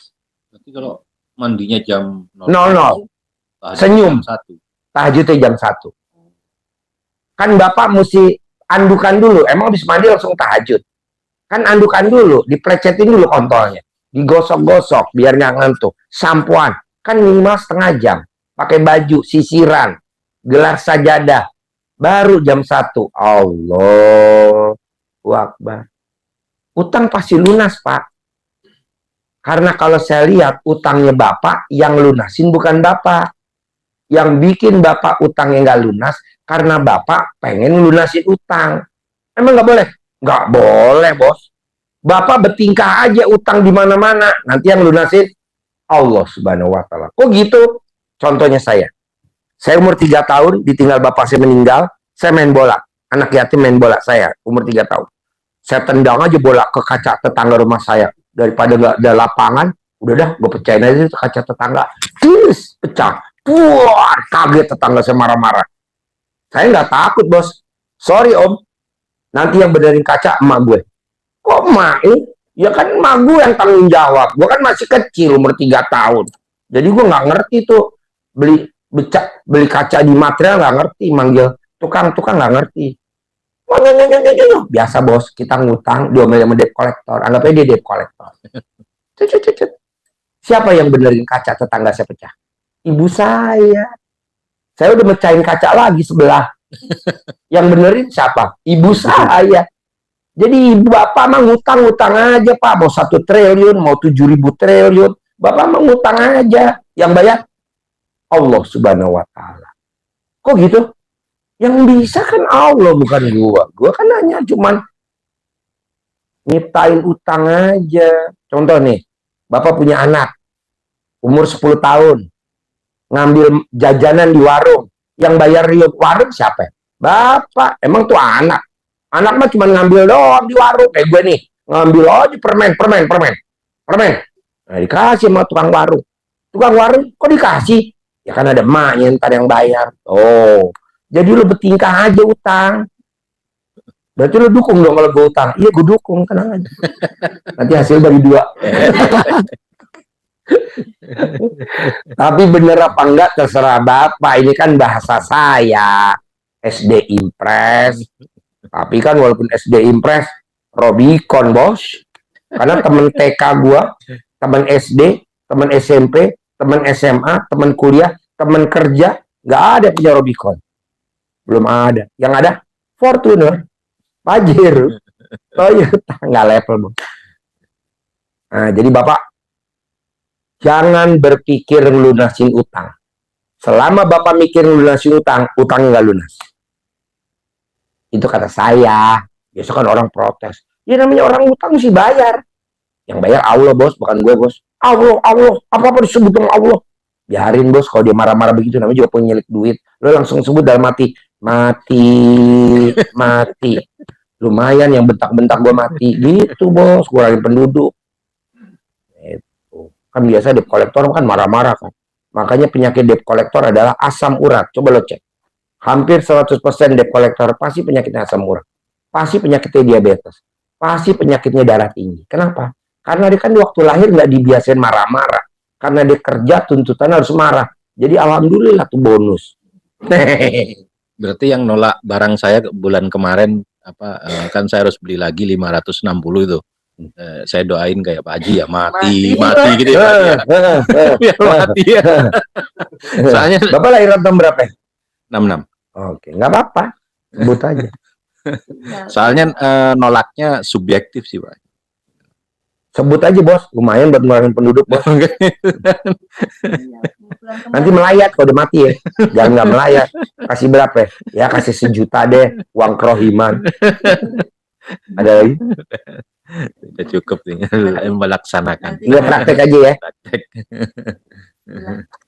Berarti kalau Mandinya jam 00. tahajud Senyum. jam 1. Tahajudnya jam 1. Kan Bapak mesti andukan dulu. Emang habis mandi langsung tahajud. Kan andukan dulu, diplecetin dulu kontolnya. Digosok-gosok biar nggak ngantuk. Sampoan. Kan minimal setengah jam. Pakai baju, sisiran, gelar sajadah. Baru jam 1. Allahu Akbar. Utang pasti lunas, Pak. Karena kalau saya lihat utangnya Bapak, yang lunasin bukan Bapak. Yang bikin Bapak utangnya nggak lunas, karena Bapak pengen lunasin utang. Emang nggak boleh? Nggak boleh, bos. Bapak bertingkah aja utang di mana-mana. Nanti yang lunasin Allah Subhanahu wa Ta'ala. Kok gitu? Contohnya saya. Saya umur 3 tahun, ditinggal Bapak saya meninggal, saya main bola. Anak yatim main bola saya, umur 3 tahun. Saya tendang aja bola ke kaca tetangga rumah saya. Daripada nggak ada lapangan, udah dah, gue pecahin aja itu kaca tetangga. Terus pecah. Wah, kaget tetangga saya marah-marah. Saya nggak takut, bos. Sorry, Om. Nanti yang benerin kaca emak gue. Kok emak? Ya kan emak gue yang tanggung jawab. Gue kan masih kecil, umur 3 tahun. Jadi gue nggak ngerti tuh. Beli kaca di material nggak ngerti. Manggil tukang-tukang nggak ngerti. Biasa, bos. Kita ngutang, diomelin sama debt collector. Anggap aja dia debt collector. Siapa yang benerin kaca tetangga saya pecah? Ibu saya. Saya udah mecahin kaca lagi sebelah. Yang benerin siapa? Ibu saya. Jadi ibu Bapak mah ngutang aja, Pak. Mau 1 triliun, mau 7.000 triliun. Bapak mah ngutang aja. Yang bayar Allah Subhanahu wa Ta'ala. Kok gitu? Yang bisa kan Allah, bukan gua. Gua kan hanya cuman nyiptain utang aja. Contoh nih, Bapak punya anak. Umur 10 tahun. Ngambil jajanan di warung. Yang bayar di warung siapa? Bapak. Emang tuh anak. Anak mah cuma ngambil doang di warung. Kayak gue nih. Ngambil aja permen. Nah, dikasih sama tukang warung. Tukang warung kok dikasih? Ya kan ada emaknya ntar yang bayar. Oh. Jadi lu bertingkah aja utang. Berarti lu dukung dong kalau gue utang. Iya, gue dukung. Tenang aja. Nanti hasil bagi 2. Tapi bener apa enggak terserah Bapak. Ini kan bahasa saya. SD Impres. Tapi kan walaupun SD Impres, Robicon, bos. Karena temen TK gua, temen SD, temen SMP, temen SMA, temen kuliah, temen kerja, nggak ada punya Robicon. Belum ada. Yang ada Fortuner, Pajero, Toyota, nggak level, bos. Nah, jadi Bapak jangan berpikir lunasin utang. Selama Bapak mikir lunasin utang, utangnya nggak lunas. Itu kata saya. Biasa kan orang protes. Ya namanya orang utang mesti bayar. Yang bayar Allah, bos, bukan gue, bos. Allah. Apa-apa disebut dengan Allah. Biarin, bos, kalau dia marah-marah begitu, namanya juga penyelik duit. Lo langsung sebut dalam mati. Mati. Lumayan yang bentak-bentak gue mati. Gitu, bos, kurangin penduduk. Kan biasa debt collector kan marah-marah kan. Makanya penyakit debt collector adalah asam urat. Coba lo cek. Hampir 100% debt collector pasti penyakitnya asam urat. Pasti penyakitnya diabetes. Pasti penyakitnya darah tinggi. Kenapa? Karena dia kan waktu lahir nggak dibiasain marah-marah. Karena dia kerja tuntutan harus marah. Jadi alhamdulillah tuh bonus. Berarti yang nolak barang saya bulan kemarin kan saya harus beli lagi 560 itu. Saya doain kayak Pak Haji ya mati gitu ya. Biar mati ya. Soalnya Bapak lahir tahun berapa? 66. Oke, nggak apa-apa. Sebut aja. Soalnya nolaknya subjektif sih, Pak. Sebut aja, bos. Lumayan buat ngurangin penduduk, bos. Nanti melayat kalau udah mati ya. Jangan nggak melayat. Kasih berapa? Ya kasih 1 juta deh. Uang kerohiman. Ada lagi? Udah cukup nih. Melaksanakan. Nggak praktek aja ya.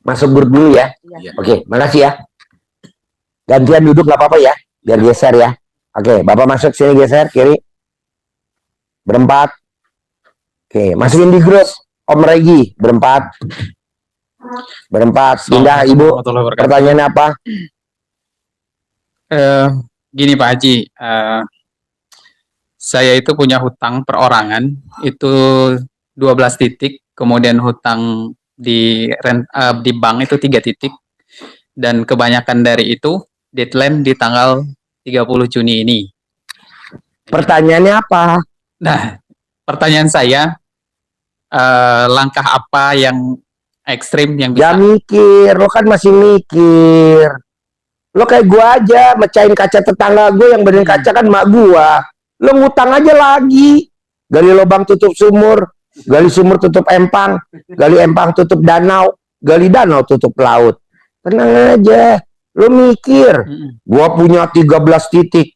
Masuk grup dulu ya. Iya. Oke, makasih ya. Gantian duduk nggak apa-apa ya. Biar geser ya. Oke, Bapak masuk sini geser kiri. Berempat. Oke, masukin di grup. Om Regi berempat. Pindah Ibu. Pertanyaannya apa? Gini Pak Haji, saya itu punya hutang perorangan itu 12 titik, kemudian hutang di bank itu 3 titik, dan kebanyakan dari itu deadline di tanggal 30 Juni ini. Pertanyaannya apa? Nah, pertanyaan saya, langkah apa yang ekstrim yang Ya bisa mikir, lo kan masih mikir. Lo kayak gua aja, mecahin kaca tetangga gue yang benerin kaca kan mak gua. Lo ngutang aja lagi. Gali lubang tutup sumur, gali sumur tutup empang, gali empang tutup danau, gali danau tutup laut. Tenang aja. Lo mikir, gua punya 13 titik.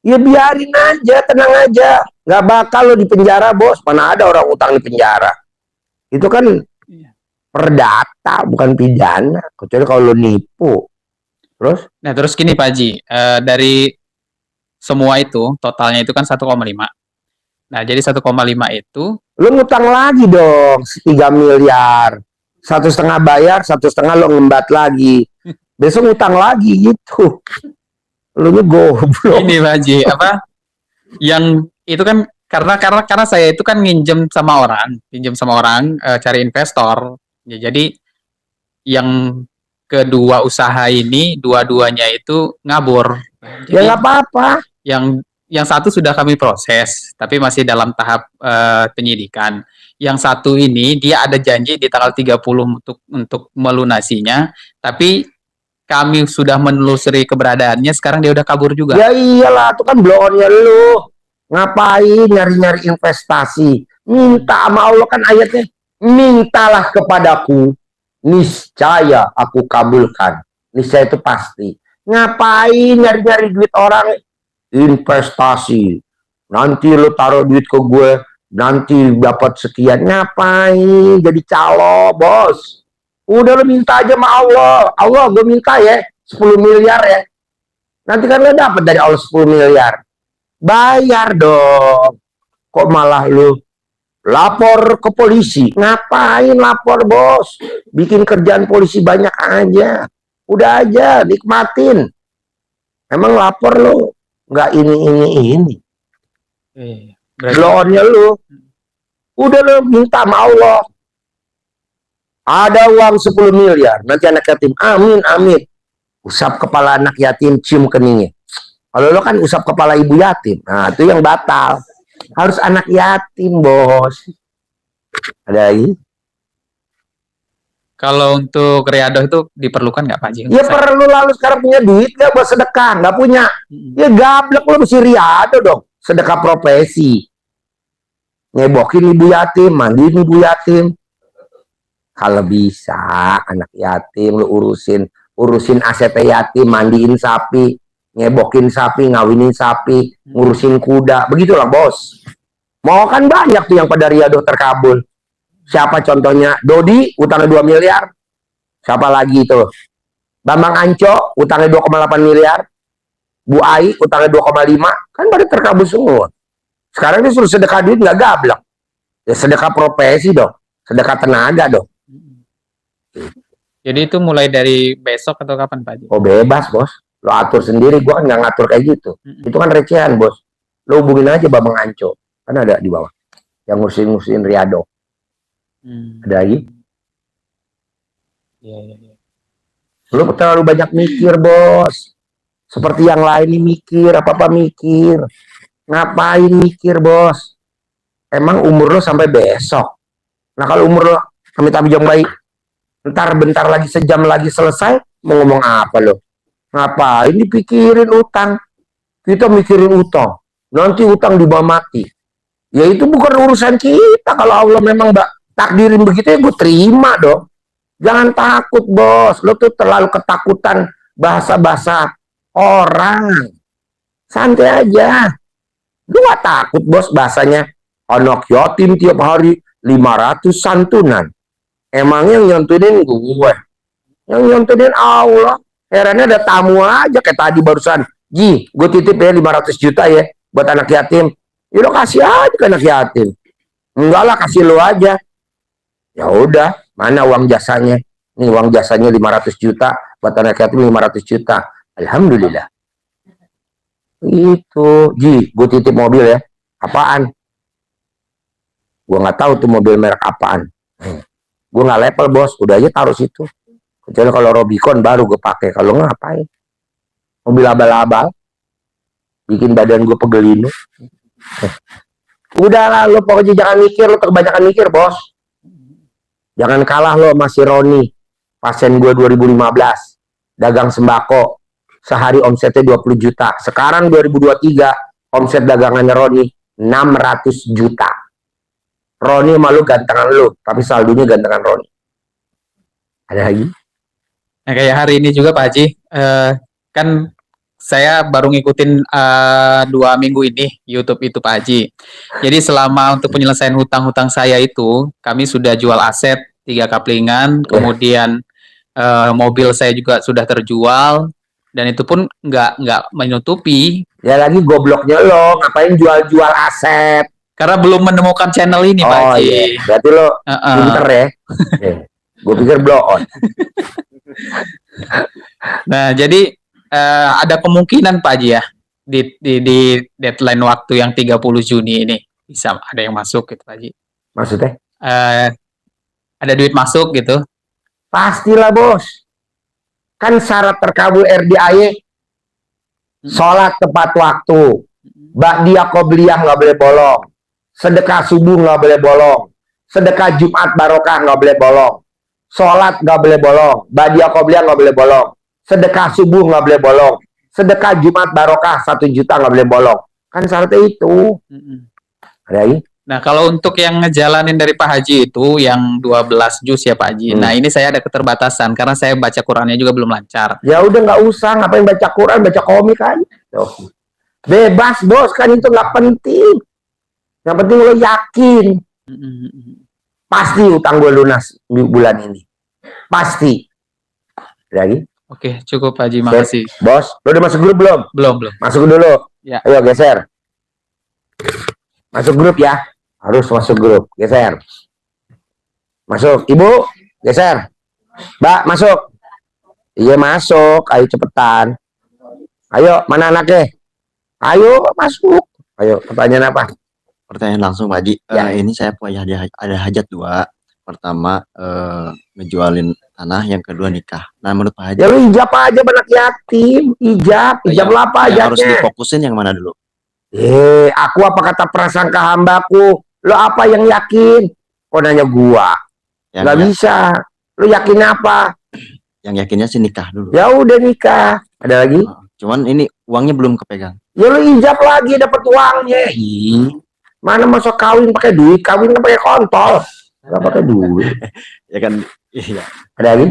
Ya biarin aja, tenang aja. Gak bakal lo di penjara, bos. Mana ada orang utang di penjara. Itu kan perdata, bukan pidana. Kecuali kalau lo nipu. Terus? Nah, terus gini Pak Haji, dari semua itu, totalnya itu kan 1,5. Nah, jadi 1,5 itu, Lo ngutang lagi dong, 3 miliar. 1,5 bayar, 1,5 lo ngembat lagi. Besok ngutang lagi gitu. Lo nya goblok. ini Pak Haji, apa, yang itu kan karena saya itu kan pinjam sama orang, cari investor. Ya, jadi yang kedua usaha ini, dua-duanya itu ngabur. Ya Jadi nggak apa-apa. yang satu sudah kami proses, tapi masih dalam tahap penyidikan. Yang satu ini dia ada janji di tanggal 30 untuk melunasinya, tapi kami sudah menelusuri keberadaannya, sekarang dia udah kabur juga. Ya iyalah, itu kan blow-onnya lo. Ngapain nyari-nyari investasi? Minta sama Allah kan ayatnya. Mintalah kepadaku, niscaya aku kabulkan. Niscaya itu pasti. Ngapain nyari-nyari duit orang? Investasi. Nanti lo taruh duit ke gue, nanti dapat sekian. Ngapain jadi calo, bos? Udah lo minta aja sama Allah. Allah, gue minta ya 10 miliar ya. Nanti kan lo dapat dari Allah 10 miliar. Bayar dong. Kok malah lu lapor ke polisi? Ngapain lapor, bos? Bikin kerjaan polisi banyak aja. Udah aja, nikmatin. Emang lapor lu nggak ini. Berarti Blow-onnya lu. Udah lu minta sama Allah. Ada uang 10 miliar. Nanti anak yatim. Amin, amin. Usap kepala anak yatim, cium keningnya. Kalau lo kan usap kepala ibu yatim. Nah, itu yang batal. Harus anak yatim, bos. Ada lagi? kalau untuk riadoh itu diperlukan nggak Pak Haji? Ya perlu, lalu sekarang punya duit nggak buat sedekah? Nggak punya. Ya gablek lo mesti riado dong. Sedekah profesi. Nyebokin ibu yatim, mandiin ibu yatim. Kalau bisa anak yatim lo urusin aset yatim, mandiin sapi, ngebokin sapi, ngawinin sapi, ngurusin kuda. Begitulah, bos. Mau kan banyak tuh yang pada riadoh terkabul. Siapa contohnya? Dodi, utangnya 2 miliar. Siapa lagi tuh? Bambang Anco, utangnya 2,8 miliar. Bu Ai, utangnya 2,5. Kan pada terkabul semua. Sekarang ini suruh sedekah duit nggak gablek. Ya sedekah profesi dong. Sedekah tenaga dong. Jadi itu mulai dari besok atau kapan Pak Haji? Oh bebas, bos. Lo atur sendiri. Gua kan nggak ngatur kayak gitu. Itu kan recehan, bos. Lo hubungin aja Bambang Anco. Kan ada di bawah. Yang ngurusin riado. Ada lagi? Iya. Lo terlalu banyak mikir, bos. Seperti yang lain nih mikir, apa-apa mikir. Ngapain mikir, bos? Emang umur lo sampai besok. Nah kalau umur lo amit-amit jam baik, bentar lagi, sejam lagi selesai, mau ngomong apa lo? Ngapain dipikirin utang? Kita mikirin utang. Nanti utang dibawa mati. Ya itu bukan urusan kita. Kalau Allah memang takdirin begitu ya gue terima dong. Jangan takut, bos. Lo tuh terlalu ketakutan bahasa-bahasa orang. Santai aja. Lu gak takut, bos, bahasanya anak yatim tiap hari 500 santunan. Emang yang nyontunin gue. Yang nyontunin Allah. Herannya ada tamu aja kayak tadi barusan. Ji, gue titip ya 500 juta ya buat anak yatim. Ya lo kasih aja ke anak yatim. Enggak lah, kasih lo aja. Ya udah, mana uang jasanya? Nih uang jasanya 500 juta buat anak yatim 500 juta. Alhamdulillah. Itu, Ji, gue titip mobil ya. Apaan? Gue nggak tahu tuh mobil merek apaan. Gue nggak level bos, udah aja taruh situ. Kecuali kalau Robicon baru gue pakai. Kalau nggak ngapain? Mobil abal-abal, bikin badan gue pegelinu. Udah lah, lo pokoknya jangan mikir, lo kebanyakan mikir bos. Jangan kalah lo sama si Roni, pasien gue 2015, dagang sembako, sehari omsetnya 20 juta. Sekarang 2023, omset dagangannya Roni 600 juta. Roni malu gantengan lu, tapi saldonya gantengan Roni. Ada lagi? Nah, kayak hari ini juga Pak Haji, kan saya baru ngikutin 2 minggu ini YouTube itu Pak Haji. Jadi selama untuk penyelesaian hutang-hutang saya itu, kami sudah jual aset 3 kaplingan, kemudian mobil saya juga sudah terjual, dan itu pun nggak menutupi Ya lagi gobloknya lo, ngapain jual-jual aset? karena belum menemukan channel ini Pak Oh Haji. iya, berarti lo pinter ya. Gue pikir blow on. Nah, jadi ada kemungkinan Pak Haji ya di deadline waktu yang 30 Juni ini bisa ada yang masuk gitu Pak Haji. Maksudnya? Ada duit masuk gitu. Pastilah bos. Kan syarat terkabul RDAY, sholat tepat waktu, ba'diyah qobliyah nggak boleh bolong, sedekah subuh nggak boleh bolong, sedekah Jumat barokah nggak boleh bolong, sholat nggak boleh bolong, ba'diyah qobliyah nggak boleh bolong, sedekah subuh nggak boleh bolong, sedekah Jumat barokah 1 juta nggak boleh bolong. Kan syaratnya itu. Ada lagi? Nah, kalau untuk yang ngejalanin dari Pak Haji itu yang 12 juz ya Pak Haji. Nah, ini saya ada keterbatasan karena saya baca Qurannya juga belum lancar. Ya udah nggak usah, ngapain baca Quran, baca komik kan? Tuh. Bebas bos, kan itu nggak penting. Yang penting lo yakin. Pasti utang gue lunas bulan ini. Pasti. Ada lagi? Oke, cukup Pak Haji, makasih. Bos, lo udah masuk grup belum? Belum. Masuk dulu. Ya. Ayo geser. Masuk grup ya. Harus masuk grup. Geser. Masuk. Ibu, geser. Mbak, masuk. Iya masuk. Ayo cepetan. Ayo, mana anaknya? Ayo masuk. Ayo, pertanyaan apa? Pertanyaan langsung Pak Haji. Ya. Ini saya punya ada hajat 2. Pertama ngejualin tanah, yang kedua nikah. Nah menurut Pak Haji, Ya lu ijab aja anak yatim. Ijab lo apa yang harus ajabnya? difokusin yang mana dulu? Aku apa kata prasangka hambaku? Lo apa yang yakin? Kok nanya gua? Yang, Gak bisa. Lo yakin apa? yang yakinnya sih nikah dulu. Ya udah nikah. Ada lagi? Cuman ini uangnya belum kepegang. Ya lo ijab lagi dapat uangnya. Mana masuk kawin pakai duit? Kawin kan pakai kontol. Gak pakai duit. Ya kan, iya. Ada lagi?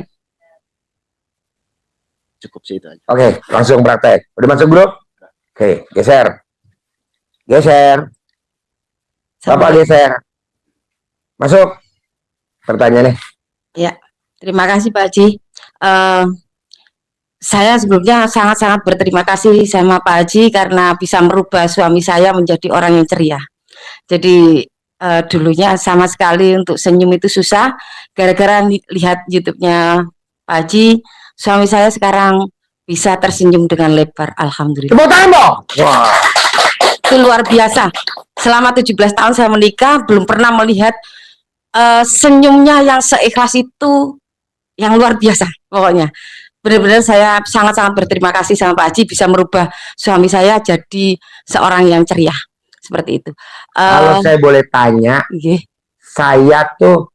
Cukup sih itu aja. Oke, langsung praktek. Udah masuk grup? Oke, geser. Geser. Bapak geser. Masuk. Pertanyaannya. Terima kasih Pak Haji. Saya sebelumnya sangat-sangat berterima kasih sama Pak Haji karena bisa merubah suami saya menjadi orang yang ceria. Jadi dulunya sama sekali untuk senyum itu susah. Gara-gara lihat YouTube-nya Pak Haji, suami saya sekarang bisa tersenyum dengan lebar. Alhamdulillah. Tepuk tangan dong. Wah. Itu luar biasa. Selama 17 tahun saya menikah, belum pernah melihat senyumnya yang seikhlas itu, yang luar biasa pokoknya. Benar-benar saya sangat-sangat berterima kasih sama Pak Haji bisa merubah suami saya jadi seorang yang ceria. Seperti itu. Kalau saya boleh tanya, saya tuh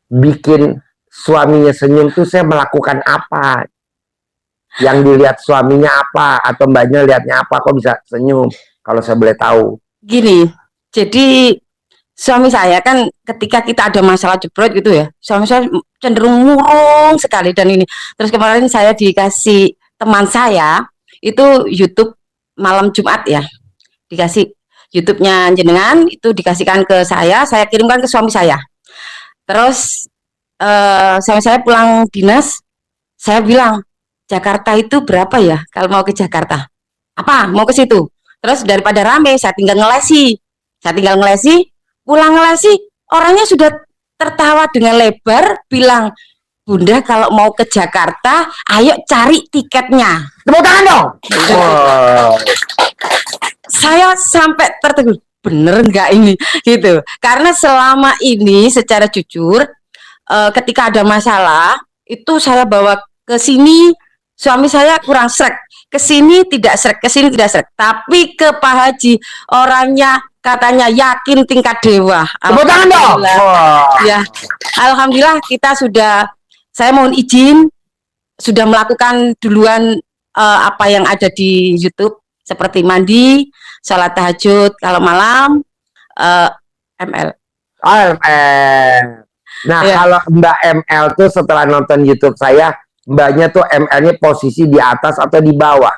bikin suaminya senyum tuh saya melakukan apa? Yang dilihat suaminya apa? Atau mbaknya lihatnya apa? Kok bisa senyum? Kalau saya boleh tahu. Gini, jadi suami saya kan ketika kita ada masalah jebrot gitu ya, suami saya cenderung murung sekali dan ini. Terus kemarin saya dikasih teman saya itu YouTube malam Jumat ya, dikasih YouTube-nya jenengan itu dikasihkan ke saya kirimkan ke suami saya. Terus suami saya pulang dinas, saya bilang Jakarta itu berapa ya kalau mau ke Jakarta? Apa? Mau ke situ. Terus daripada rame, saya tinggal ngelesi, pulang ngelesi, orangnya sudah tertawa dengan lebar, bilang, Bunda kalau mau ke Jakarta, ayo cari tiketnya. Tepuk tangan dong. Wow. Saya sampai tertegun. bener nggak ini gitu. Karena selama ini secara jujur ketika ada masalah itu saya bawa ke sini, suami saya kurang srek, ke sini tidak srek, ke sini tidak srek. Tapi ke Pak Haji orangnya katanya yakin tingkat dewa. Tepuk tangan dong. Alhamdulillah. Wah. Ya, alhamdulillah kita sudah, saya mohon izin sudah melakukan duluan apa yang ada di YouTube seperti mandi, sholat tahajud kalau malam, ML. ML. Nah, Iya. kalau Mbak ML tuh setelah nonton YouTube saya, Mbaknya tuh ML-nya posisi di atas atau di bawah?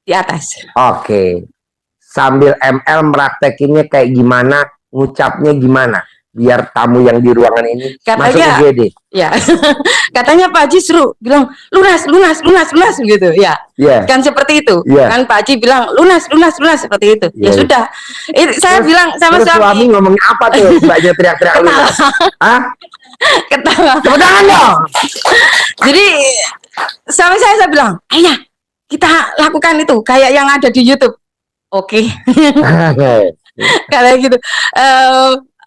Di atas. Oke. Sambil ML meraktekinnya kayak gimana, ngucapnya gimana, biar tamu yang di ruangan ini masuk Katanya, ke GD. ya, katanya Pak Haji suruh bilang lunas gitu, ya. Iya. Kan seperti itu. Iya. Kan Pak Haji bilang lunas seperti itu. Iya, Ya iya. sudah. Saya Terus- bilang sama Terus suami suami, ngomong apa tuh? Mbaknya teriak-teriak lunas. Hah? ketawa. Tepuk tangan dong. Jadi suami saya bilang, ayah kita lakukan itu kayak yang ada di YouTube. Oke. Kayak gitu.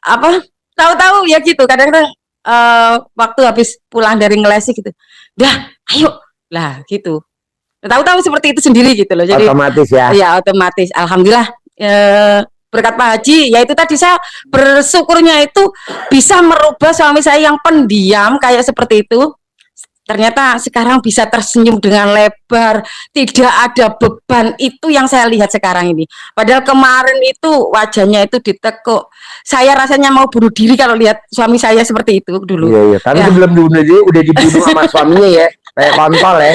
Apa? Tahu-tahu ya gitu. Kadang-kadang waktu habis pulang dari ngelesi gitu. Dah, ayo. Lah gitu. Tahu-tahu seperti itu sendiri gitu loh. Jadi Otomatis ya. ya otomatis. Alhamdulillah berkat Pak Haji, ya itu tadi saya bersyukurnya itu bisa merubah suami saya yang pendiam kayak seperti itu. Ternyata sekarang bisa tersenyum dengan lebar, tidak ada beban, itu yang saya lihat sekarang ini. Padahal kemarin itu wajahnya itu ditekuk. Saya rasanya mau bunuh diri kalau lihat suami saya seperti itu dulu. Iya, iya. Tapi Ya. sebelum dibunuh dia udah dibunuh sama suaminya ya. Kayak kontol ya.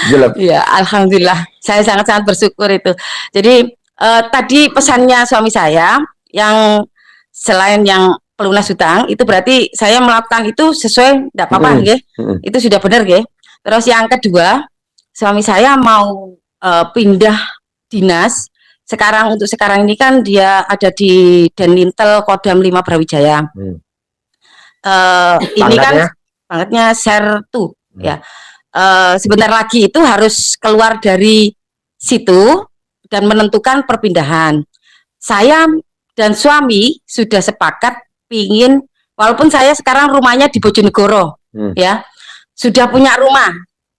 Jelep. Iya, alhamdulillah. Saya sangat-sangat bersyukur itu. Jadi tadi pesannya suami saya yang selain yang pelunas hutang itu berarti saya melakukan itu sesuai, tidak apa-apa, nggih. Itu sudah benar, nggih. Terus yang kedua, suami saya mau pindah dinas. Untuk sekarang ini kan dia ada di Denintel Kodam 5 Brawijaya. Ini kan pangkatnya Sertu, ya. Sebentar lagi itu harus keluar dari situ dan menentukan perpindahan. Saya dan suami sudah sepakat pingin, walaupun saya sekarang rumahnya di Bojonegoro, ya, sudah punya rumah,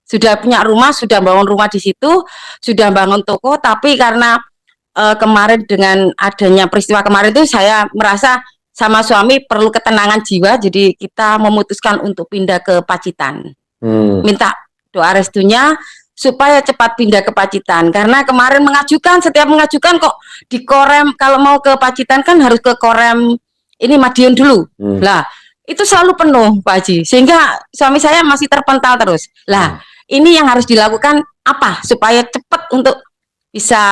sudah bangun rumah di situ, sudah bangun toko, tapi karena kemarin dengan adanya peristiwa kemarin itu saya merasa sama suami perlu ketenangan jiwa, jadi kita memutuskan untuk pindah ke Pacitan. Minta doa restunya supaya cepat pindah ke Pacitan, karena kemarin setiap mengajukan kok di Korem, kalau mau ke Pacitan kan harus ke Korem ini Madiun dulu. Lah, itu selalu penuh, Pak Haji. Sehingga suami saya masih terpental terus. Lah, ini yang harus dilakukan apa supaya cepat untuk bisa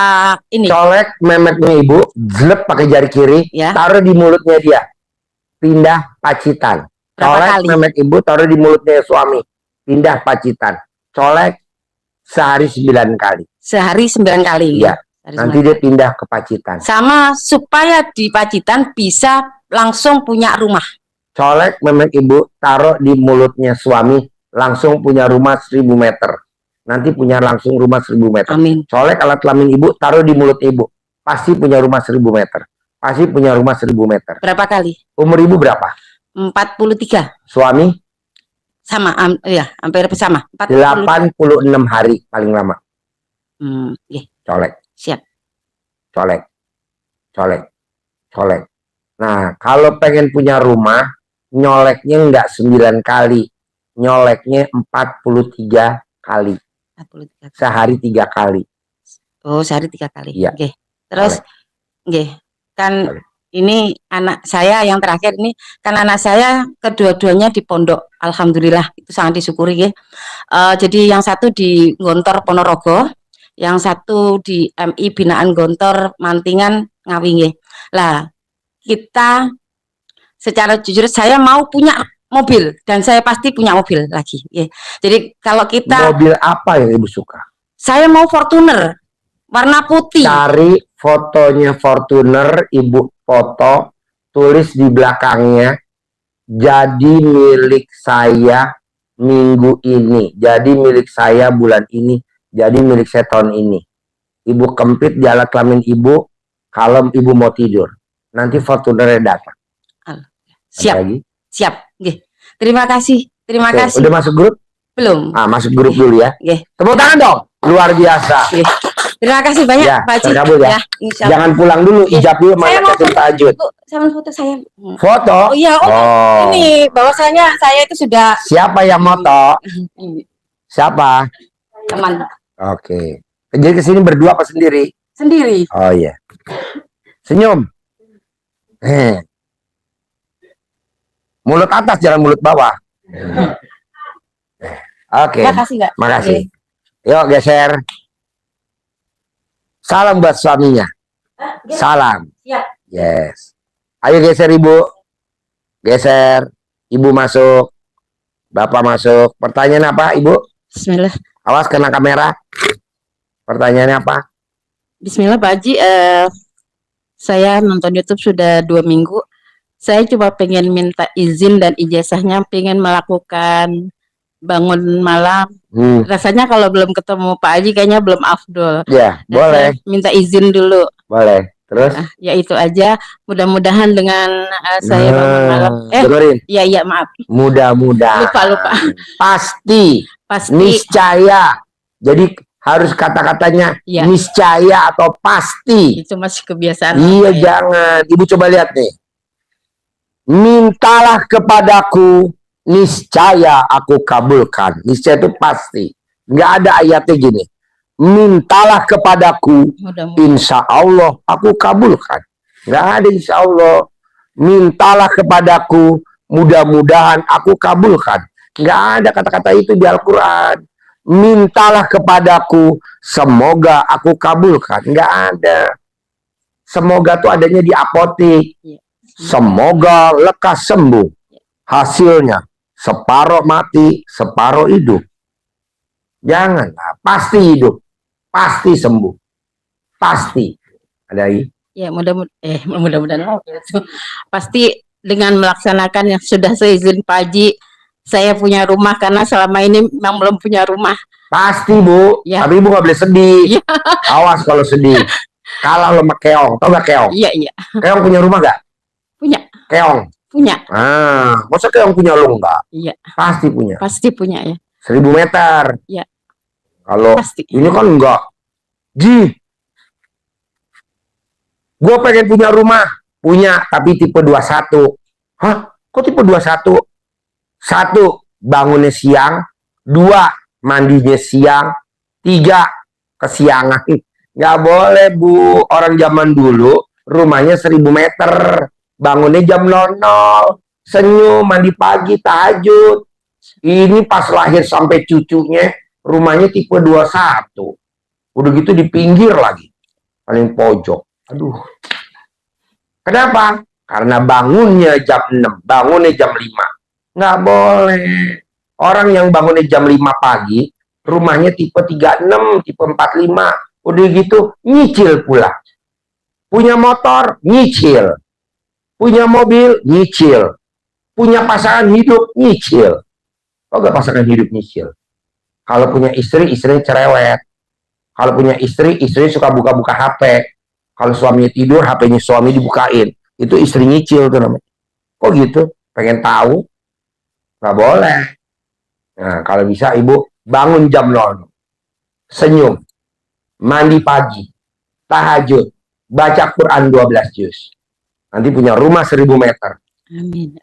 ini. Colek memetnya ibu, jelek pakai jari kiri, Ya. taruh di mulutnya dia. Pindah Pacitan. Berapa Colek kali? memet ibu, taruh di mulutnya suami. Pindah Pacitan. Colek sehari 9 kali. Sehari 9 kali. Iya. Sehari Nanti 9 dia kali. pindah ke Pacitan. Sama supaya di Pacitan bisa langsung punya rumah. Colek memet ibu, taruh di mulutnya suami, langsung punya rumah 1000 meter. Nanti punya langsung rumah 1000 meter. Amin. Colek alat kelamin ibu, taruh di mulut ibu. Pasti punya rumah 1000 meter. Pasti punya rumah 1000 meter. Berapa kali? Umur ibu berapa? 43. Suami? Sama, ya, hampir sama. 86 hari paling lama. Iya, Colek, siap. colek, colek, colek. Nah, kalau pengen punya rumah, nyoleknya enggak 9 kali. Nyoleknya 43 kali. 43 kali. Sehari 3 kali. Oh, sehari 3 kali. Iya. Oke. Terus, oke, kan Boleh. ini anak saya yang terakhir ini, kan anak saya kedua-duanya di pondok. Alhamdulillah, itu sangat disyukuri, ya. Jadi yang satu di Gontor Ponorogo, yang satu di MI Binaan Gontor Mantingan Ngawi, ya. Lah, kita secara jujur saya mau punya mobil dan saya pasti punya mobil lagi, ya. Jadi kalau kita, Mobil apa yang ibu suka? saya mau Fortuner warna putih. Cari fotonya Fortuner, ibu foto, tulis di belakangnya, jadi milik saya minggu ini, jadi milik saya bulan ini, jadi milik saya tahun ini. Ibu kempit di alat kelamin ibu, Kalau ibu mau tidur, nanti Fortunernya datang. Ada Siap, lagi? siap. Nggih. Terima kasih. Terima Oke, kasih. udah masuk grup? Belum. Masuk grup dulu ya. Nggih. Tepuk tangan dong. Luar biasa. Nggih. Terima kasih banyak Ya, Pak Haji. terkabul ya. Insya Allah. Jangan pulang dulu, Iya. ijab dulu Saya mau malaikat foto, tahajud. Bu. Saya mau foto saya. Foto? Oh iya, ini bahwasanya saya itu sudah Siapa yang moto? Siapa? teman Oke. Jadi kesini berdua apa sendiri? sendiri. Oh iya. Senyum. Mulut atas, jangan mulut bawah. Oke. Terima kasih, Mbak. Makasih. Yuk geser. Salam buat suaminya. Salam. Siap. Yes. Ayo geser ibu. Geser. Ibu masuk. Bapak masuk. Pertanyaan apa ibu? Bismillah. Awas kena kamera. Pertanyaannya apa? Bismillah Pak Haji, saya nonton YouTube sudah 2 minggu. Saya coba pengen minta izin dan ijazahnya, pengen melakukan bangun malam. Rasanya kalau belum ketemu Pak Haji kayaknya belum afdol. Ya, Dan boleh. saya minta izin dulu. Boleh. Terus? Ya itu aja. Mudah-mudahan dengan saya bangun malam. Dengerin. Iya maaf. Mudah-mudahan. Lupa. Pasti. Pasti. Niscaya. Jadi harus kata-katanya Iya. niscaya atau pasti. Itu masih kebiasaan. Iya, saya. jangan. Ibu coba lihat nih. Mintalah kepadaku, niscaya aku kabulkan. Niscaya itu pasti. Nggak ada ayatnya gini. Mintalah kepadaku, Mudah-mudahan. insya Allah aku kabulkan. Nggak ada insya Allah. Mintalah kepadaku, mudah-mudahan aku kabulkan. Nggak ada kata-kata itu di Al-Quran. Mintalah kepadaku, semoga aku kabulkan. Nggak ada. Semoga tuh adanya di apotek. Semoga lekas sembuh. Hasilnya separuh mati, separuh hidup. Jangan, pasti hidup, pasti sembuh, pasti. Ada lagi? Ya mudah-mudahan pasti dengan melaksanakan yang sudah saya izin Pak Haji, saya punya rumah karena selama ini memang belum punya rumah. Pasti Bu, Ya. tapi Ibu nggak boleh sedih. Ya. Awas kalau sedih. Kalah lo sama Keong, tau gak Keong? Iya. Keong punya rumah gak? Punya. Keong. Punya. Masa Keong punya lo enggak? Iya. Pasti punya. Pasti punya ya. 1000 meter. Iya. Kalau Pasti. ini kan enggak. Gue pengen punya rumah. Punya, tapi tipe 21. Hah? Kok tipe 21? 1, bangunnya siang. 2, mandinya siang. 3, kesiangan. Nggak boleh Bu. Orang zaman dulu rumahnya 1000 meter. Bangunnya jam 00. Senyum, mandi pagi, tahajud. Ini pas lahir sampai cucunya rumahnya tipe 21. Udah gitu di pinggir lagi. Paling pojok. Aduh. Kenapa? Karena bangunnya jam 6, bangunnya jam 5. Nggak boleh. Orang yang bangunnya jam 5 pagi, rumahnya tipe 36, tipe 45. Udah gitu, nyicil pula. Punya motor, nyicil. Punya mobil, nyicil. Punya pasangan hidup, nyicil. Kok gak pasangan hidup nyicil? Kalau punya istri, istrinya cerewet. Kalau punya istri, istrinya suka buka-buka HP. Kalau suaminya tidur, HP-nya suami dibukain. Itu istri nyicil tuh namanya. Kok gitu? Pengen tahu? Nggak boleh. Nah, kalau bisa ibu bangun jam 00. Senyum. Mandi pagi. Tahajud. Baca Quran 12 juz. Nanti punya rumah 1000 meter. Amin.